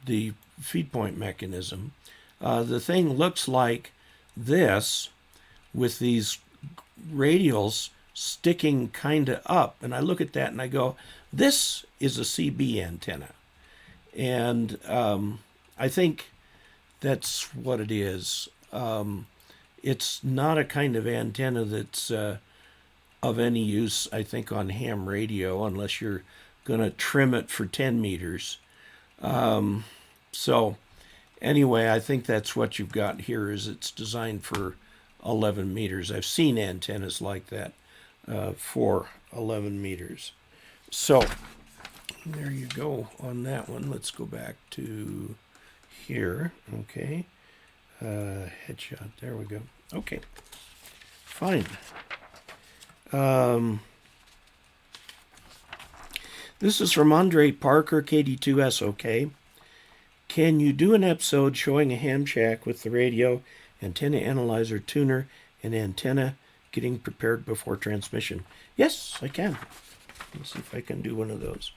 the feed point mechanism. The thing looks like this with these radials sticking kind of up. And I look at that and I go, this is a CB antenna. And I think that's what it is. It's not a kind of antenna that's of any use, I think, on ham radio, unless you're going to trim it for 10 meters. So anyway, I think that's what you've got here. Is it's designed for 11 meters. I've seen antennas like that for 11 meters. So there you go on that one. Let's go back to here. Okay. Headshot. There we go. Okay. Fine. This is from Andre Parker, KD2S. Okay. Can you do an episode showing a ham shack with the radio, antenna analyzer, tuner, and antenna getting prepared before transmission? Yes, I can. Let's see if I can do one of those.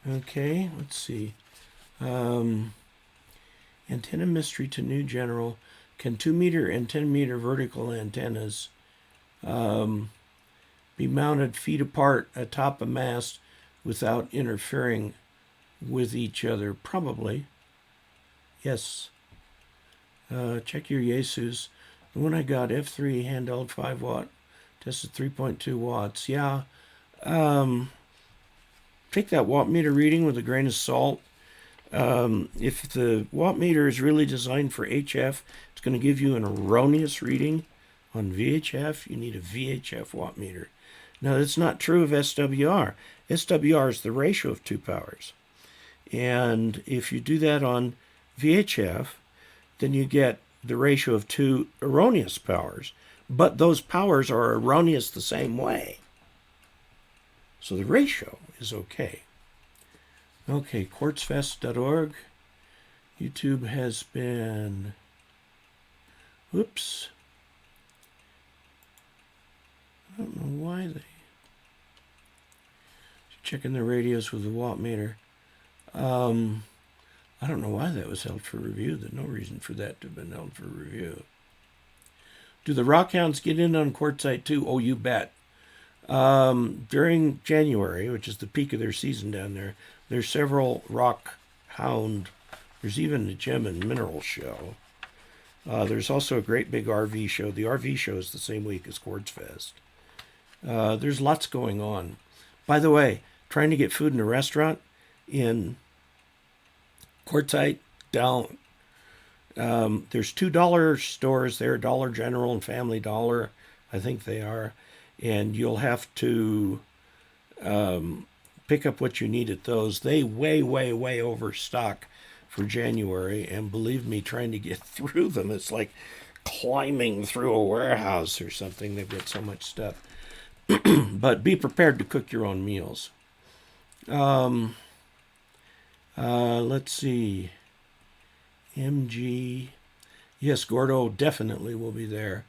Okay, let's see. Antenna mystery to new general. Can 2 meter and 10 meter vertical antennas be mounted feet apart atop a mast without interfering with each other? Probably. Yes. Check your Yaesus. The one I got, F3 handheld 5 watt, tested 3.2 watts. Yeah. Take that watt meter reading with a grain of salt. If the watt meter is really designed for HF, it's going to give you an erroneous reading. On VHF, you need a VHF watt meter. Now, that's not true of SWR. SWR is the ratio of two powers. And if you do that on VHF, then you get the ratio of two erroneous powers. But those powers are erroneous the same way. So the ratio is okay. Okay, quartzfest.org. YouTube has been... Oops. I don't know why they... Checking the radios with the watt meter. I don't know why that was held for review. There's no reason for that to have been held for review. Do the Rockhounds get in on quartzite too? Oh, you bet. During January, which is the peak of their season down there, there's several Rockhound. There's even a gem and mineral show. There's also a great big RV show. The RV show is the same week as Quartz Fest. There's lots going on. By the way, trying to get food in a restaurant in quartzite, don't. There's $2 stores there, Dollar General and Family Dollar, I think they are, and you'll have to pick up what you need at those. They way overstock for January, and believe me, trying to get through them, it's like climbing through a warehouse or something. They've got so much stuff. But be prepared to cook your own meals. Let's see. MG. Yes, Gordo definitely will be there.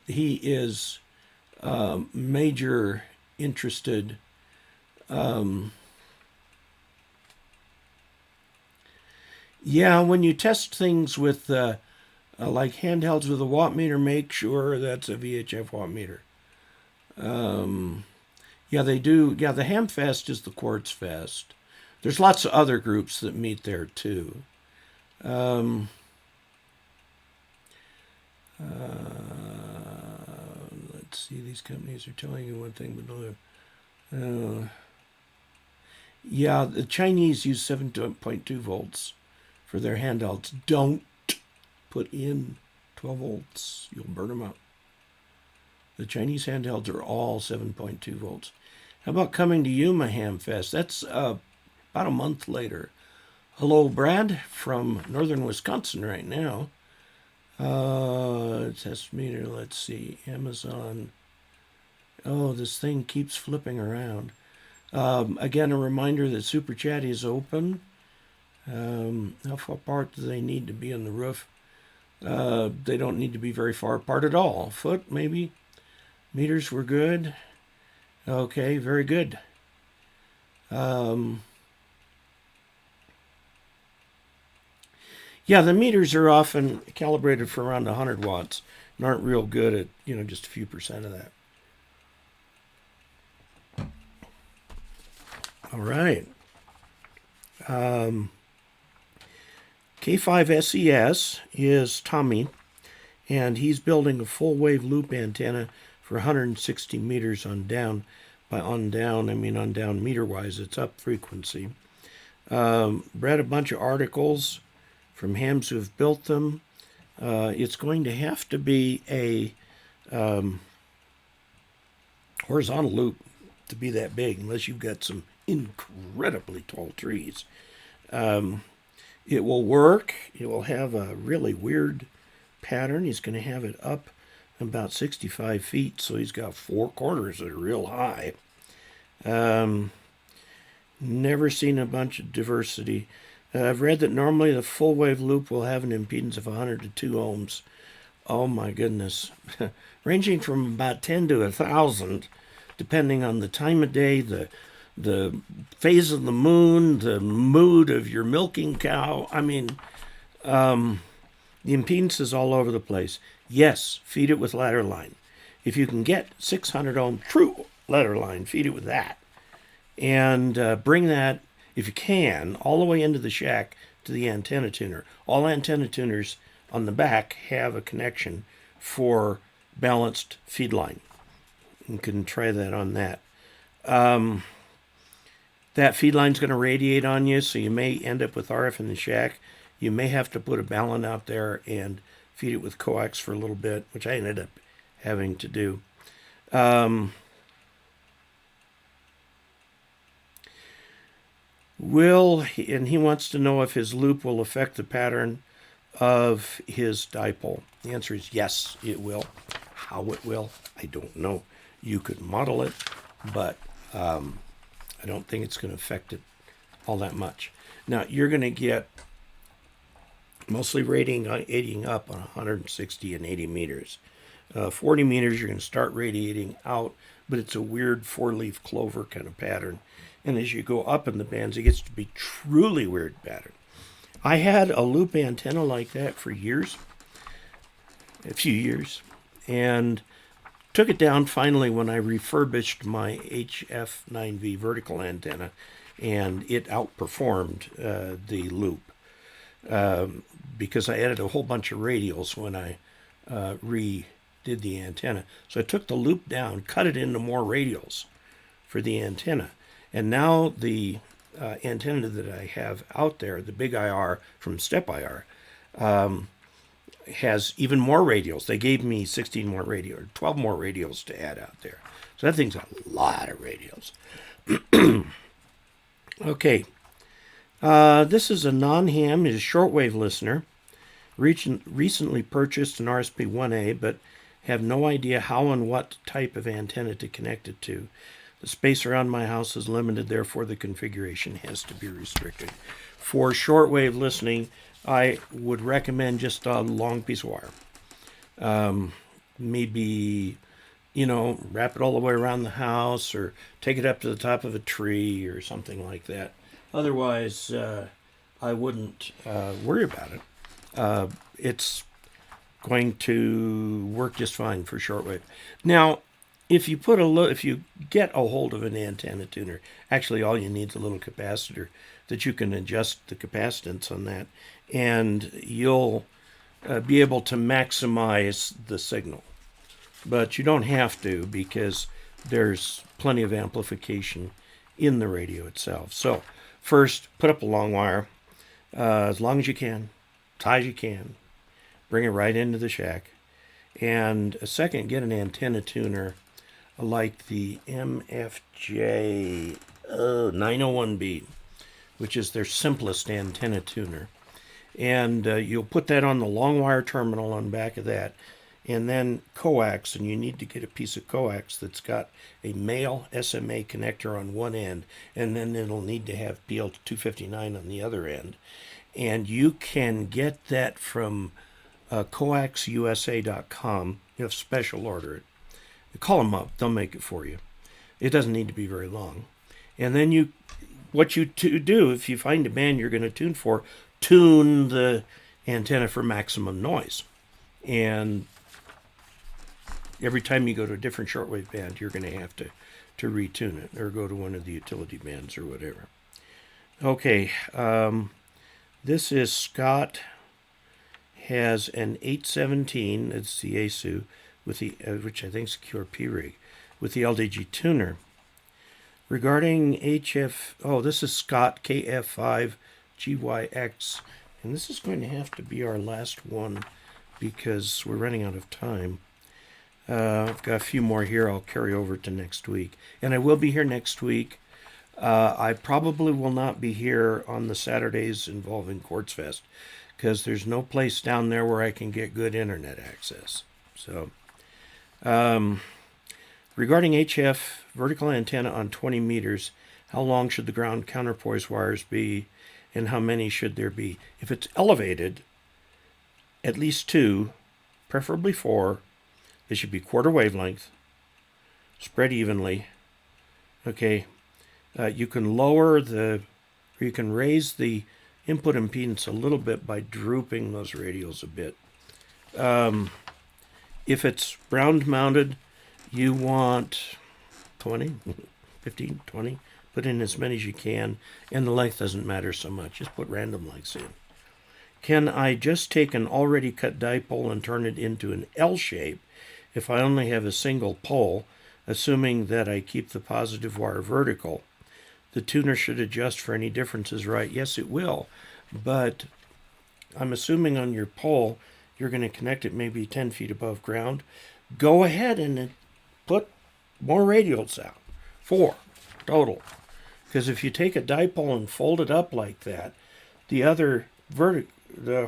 He is major interested. Yeah, when you test things with like handhelds with a watt meter, make sure that's a VHF watt meter. Yeah, they do. Yeah, the Ham Fest is the Quartz Fest. There's lots of other groups that meet there too. Let's see, these companies are telling you one thing, but yeah, the Chinese use 7.2 volts for their handhelds. Don't put in 12 volts. You'll burn them up. The Chinese handhelds are all 7.2 volts. How about coming to Yuma Ham Fest? That's about a month later. Hello, Brad, from northern Wisconsin right now. Test meter, let's see. Amazon. Oh, this thing keeps flipping around. Again, a reminder that Super Chat is open. How far apart do they need to be on the roof? They don't need to be very far apart at all. A foot, maybe. Meters were good. Okay, very good. Yeah, the meters are often calibrated for around 100 watts and aren't real good at, just a few percent of that. All right. K5SES is Tommy. and he's building a full wave loop antenna for 160 meters on down. On down meter-wise, it's up frequency. Read a bunch of articles from hams who have built them. It's going to have to be a horizontal loop to be that big, unless you've got some incredibly tall trees. It will work. It will have a really weird pattern. He's going to have it up about 65 feet, so he's got 4 corners that are real high. Never seen a bunch of diversity. I've read that normally the full wave loop will have an impedance of 100 to 2 ohms. Oh my goodness. Ranging from about 10 to 1,000, depending on the time of day, the phase of the moon, the mood of your milking cow. The impedance is all over the place. Yes, feed it with ladder line. If you can get 600 ohm true ladder line, feed it with that. And bring that, if you can, all the way into the shack to the antenna tuner. All antenna tuners on the back have a connection for balanced feed line. You can try that on that. That feed line's going to radiate on you, so you may end up with RF in the shack. You may have to put a balun out there and feed it with coax for a little bit, which I ended up having to do. He wants to know if his loop will affect the pattern of his dipole. The answer is yes, it will. How it will, I don't know. You could model it, but I don't think it's going to affect it all that much. Now, you're going to get mostly radiating up on 160 and 80 meters. 40 meters, you're going to start radiating out, but it's a weird 4-leaf clover kind of pattern. And as you go up in the bands, it gets to be truly weird pattern. I had a loop antenna like that for years, a few years, and took it down finally when I refurbished my HF9V vertical antenna, and it outperformed the loop because I added a whole bunch of radials when I redid the antenna. So I took the loop down, cut it into more radials for the antenna. And now the antenna that I have out there, the big IR from Step IR, has even more radials. They gave me 16 more radials, 12 more radials to add out there. So that thing's a lot of radials. Okay. This is a non-ham, is a shortwave listener. Recently purchased an RSP-1A, but have no idea how and what type of antenna to connect it to. The space around my house is limited, therefore the configuration has to be restricted. For shortwave listening, I would recommend just a long piece of wire. Maybe, wrap it all the way around the house or take it up to the top of a tree or something like that. Otherwise, I wouldn't worry about it. It's going to work just fine for shortwave. Now, if you get a hold of an antenna tuner, actually all you need is a little capacitor that you can adjust the capacitance on that, and you'll be able to maximize the signal. But you don't have to, because there's plenty of amplification in the radio itself. So first, put up a long wire as long as you can, as high as you can. Bring it right into the shack. And a second, get an antenna tuner like the MFJ 901B, which is their simplest antenna tuner. And you'll put that on the long wire terminal on the back of that, and then coax, and you need to get a piece of coax that's got a male SMA connector on one end, and then it'll need to have PL259 on the other end. And you can get that from coaxusa.com. You have to special order it. Call them up, they'll make it for you. It doesn't need to be very long. And then what you do, if you find a band you're going to tune for, tune the antenna for maximum noise. And every time you go to a different shortwave band, you're going to have to retune it or go to one of the utility bands or whatever. Okay, this is Scott has an 817, it's the Yaesu, with the, which I think is a QRP rig, with the LDG tuner. Regarding this is Scott KF5GYX, and this is going to have to be our last one because we're running out of time. I've got a few more here I'll carry over to next week. And I will be here next week. I probably will not be here on the Saturdays involving Quartz Fest because there's no place down there where I can get good internet access. So, regarding HF vertical antenna on 20 meters, how long should the ground counterpoise wires be and how many should there be? If it's elevated, at least 2, preferably 4. They should be quarter wavelength, spread evenly. Okay, you can you can raise the input impedance a little bit by drooping those radials a bit. If it's round mounted, you want 20, 15, 20. Put in as many as you can, and the length doesn't matter so much. Just put random lengths in. Can I just take an already cut dipole and turn it into an L shape if I only have a single pole, assuming that I keep the positive wire vertical? The tuner should adjust for any differences, right? Yes, it will. But I'm assuming on your pole, you're going to connect it maybe 10 feet above ground. Go ahead and put more radials out. 4 total. Because if you take a dipole and fold it up like that, the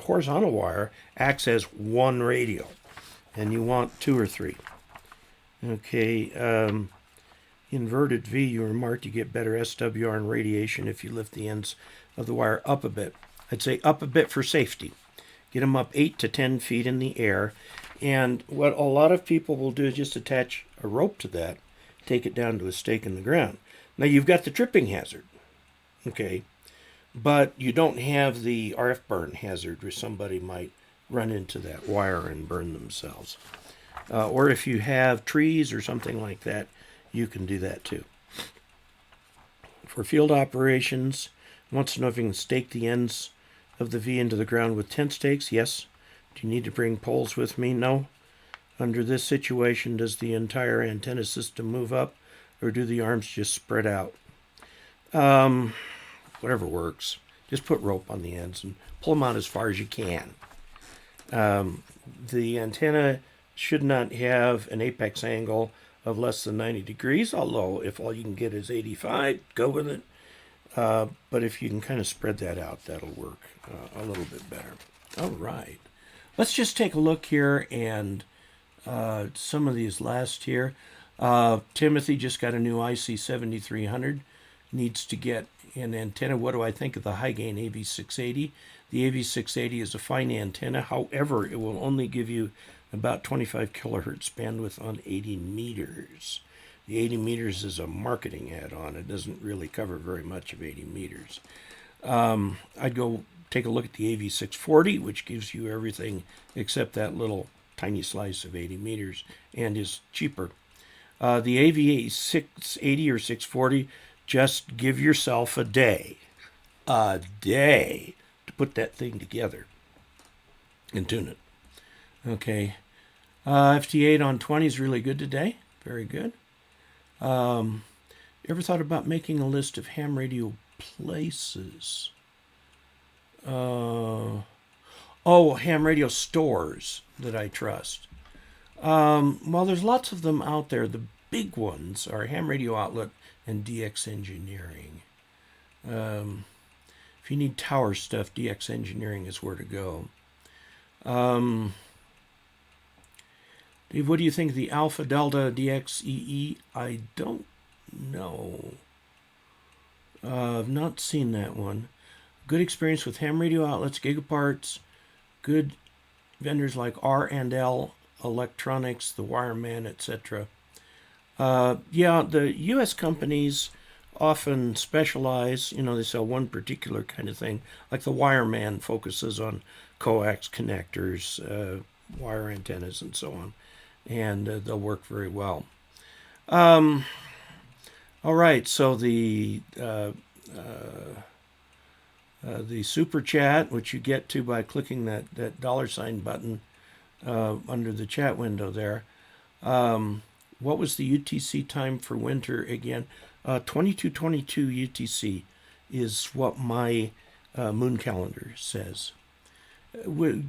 horizontal wire acts as 1 radial. And you want 2 or 3. Okay, inverted V, you remarked you get better SWR and radiation if you lift the ends of the wire up a bit. I'd say up a bit for safety. Get them up 8 to 10 feet in the air. And what a lot of people will do is just attach a rope to that, take it down to a stake in the ground. Now you've got the tripping hazard, okay, but you don't have the RF burn hazard where somebody might run into that wire and burn themselves. Or if you have trees or something like that, you can do that too. For field operations, wants to know if you can stake the ends of the V into the ground with tent stakes. Yes. Do you need to bring poles with me? No. Under this situation, does the entire antenna system move up, or do the arms just spread out? Whatever works. Just put rope on the ends and pull them out as far as you can. The antenna should not have an apex angle of less than 90 degrees, although if all you can get is 85, go with it. But if you can kind of spread that out, that'll work a little bit better. All right. Let's just take a look here and some of these last here. Timothy just got a new IC 7300. Needs to get an antenna. What do I think of the high gain AV680? The AV680 is a fine antenna. However, it will only give you about 25 kilohertz bandwidth on 80 meters. The 80 meters is a marketing add-on. It doesn't really cover very much of 80 meters. I'd go take a look at the AV640, which gives you everything except that little tiny slice of 80 meters and is cheaper. The AV680 or 640, just give yourself a day to put that thing together and tune it. Okay. FT-8 on 20 is really good today. Very good. Ever thought about making a list of ham radio places? Ham radio stores that I trust. Well, there's lots of them out there. The big ones are Ham Radio Outlet and DX Engineering. If you need tower stuff, DX Engineering is where to go. Dave, what do you think of the Alpha Delta DXEE? I don't know. I've not seen that one. Good experience with ham radio outlets, Gigaparts, good vendors like R&L Electronics, the Wireman, etc. The U.S. companies often specialize, they sell one particular kind of thing. Like the Wireman focuses on coax connectors, wire antennas, and so on. And they'll work very well. All right, so the the super chat, which you get to by clicking that $ button under the chat window there. What was the UTC time for winter again? 2222 UTC is what my moon calendar says.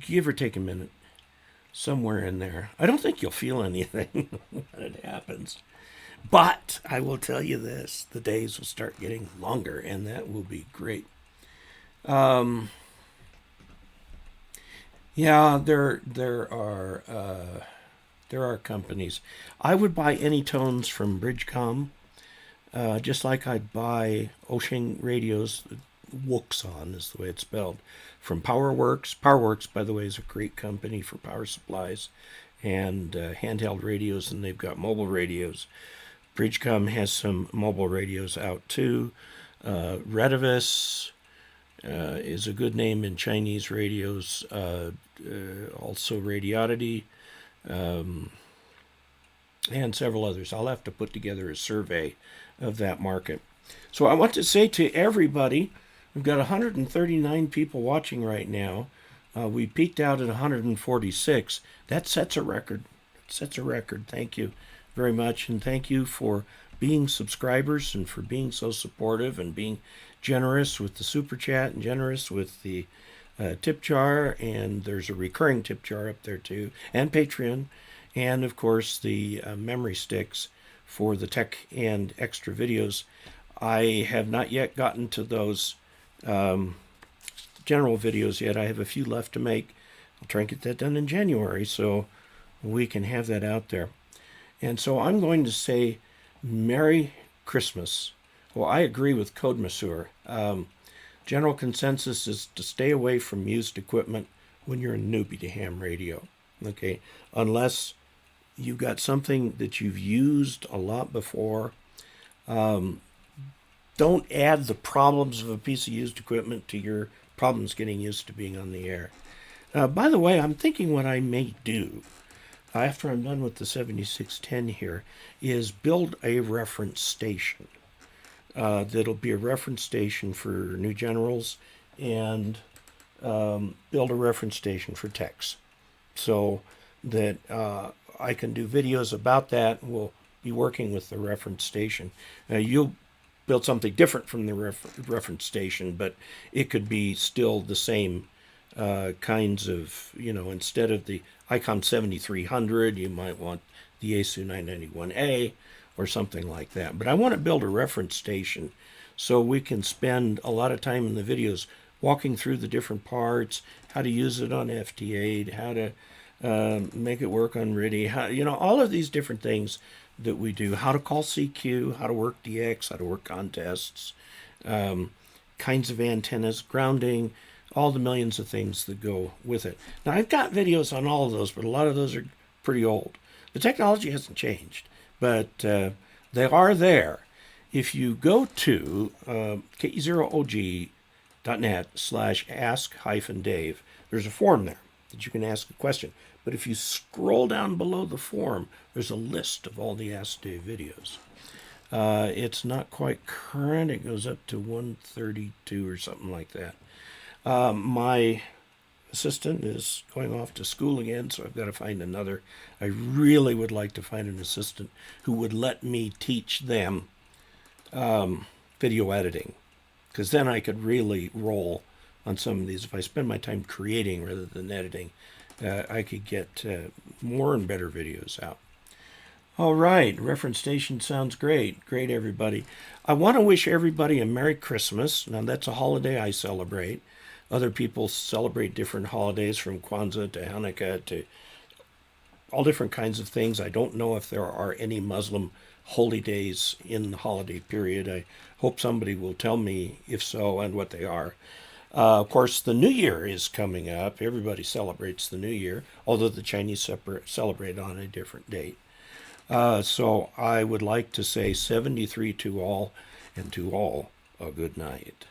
Give or take a minute, somewhere in there. I don't think you'll feel anything when it happens. But I will tell you this, the days will start getting longer, and that will be great. Yeah, there are companies. I would buy any tones from Bridgecom, just like I'd buy Oshing radios. Wuxon is the way it's spelled. From PowerWorks. PowerWorks, by the way, is a great company for power supplies and handheld radios, and they've got mobile radios. Bridgecom has some mobile radios out too. Redivis is a good name in Chinese radios. Also Radioddity, and several others. I'll have to put together a survey of that market. So I want to say to everybody, we've got 139 people watching right now. We peaked out at 146. That sets a record. Thank you very much, and thank you for being subscribers and for being so supportive and being generous with the super chat and generous with the tip jar. And there's a recurring tip jar up there too, and Patreon, and of course the memory sticks for the tech and extra videos. I have not yet gotten to those general videos yet. I have a few left to make. I'll try and get that done in January so we can have that out there. And so I'm going to say Merry Christmas. Well, I agree with Code Masseur. General consensus is to stay away from used equipment when you're a newbie to ham radio. Okay, unless you've got something that you've used a lot before. Don't add the problems of a piece of used equipment to your problems getting used to being on the air. By the way, I'm thinking what I may do after I'm done with the 7610 here is build a reference station. That'll be a reference station for new generals, and build a reference station for techs, so that I can do videos about that. We'll be working with the reference station. You'll build something different from the reference station, but it could be still the same kinds of, instead of the Icon 7300, you might want the Yaesu 991A or something like that. But I want to build a reference station so we can spend a lot of time in the videos walking through the different parts, how to use it on FT-8, how to make it work on RIDI, how, all of these different things that we do, how to call CQ, how to work DX, how to work contests, kinds of antennas, grounding, all the millions of things that go with it. Now, I've got videos on all of those, but a lot of those are pretty old. The technology hasn't changed, but they are there. If you go to ke0og.net/ask-Dave, there's a form there that you can ask a question. But if you scroll down below the form, there's a list of all the Ask Dave videos. It's not quite current. It goes up to 132 or something like that. My assistant is going off to school again, so I've got to find another. I really would like to find an assistant who would let me teach them video editing, because then I could really roll on some of these. If I spend my time creating rather than editing, I could get more and better videos out. All right, reference station sounds great. Great, everybody. I want to wish everybody a Merry Christmas. Now, that's a holiday I celebrate. Other people celebrate different holidays, from Kwanzaa to Hanukkah to all different kinds of things. I don't know if there are any Muslim holy days in the holiday period. I hope somebody will tell me if so and what they are. Of course, the New Year is coming up. Everybody celebrates the New Year, although the Chinese celebrate on a different date. So I would like to say 73 to all, and to all a good night.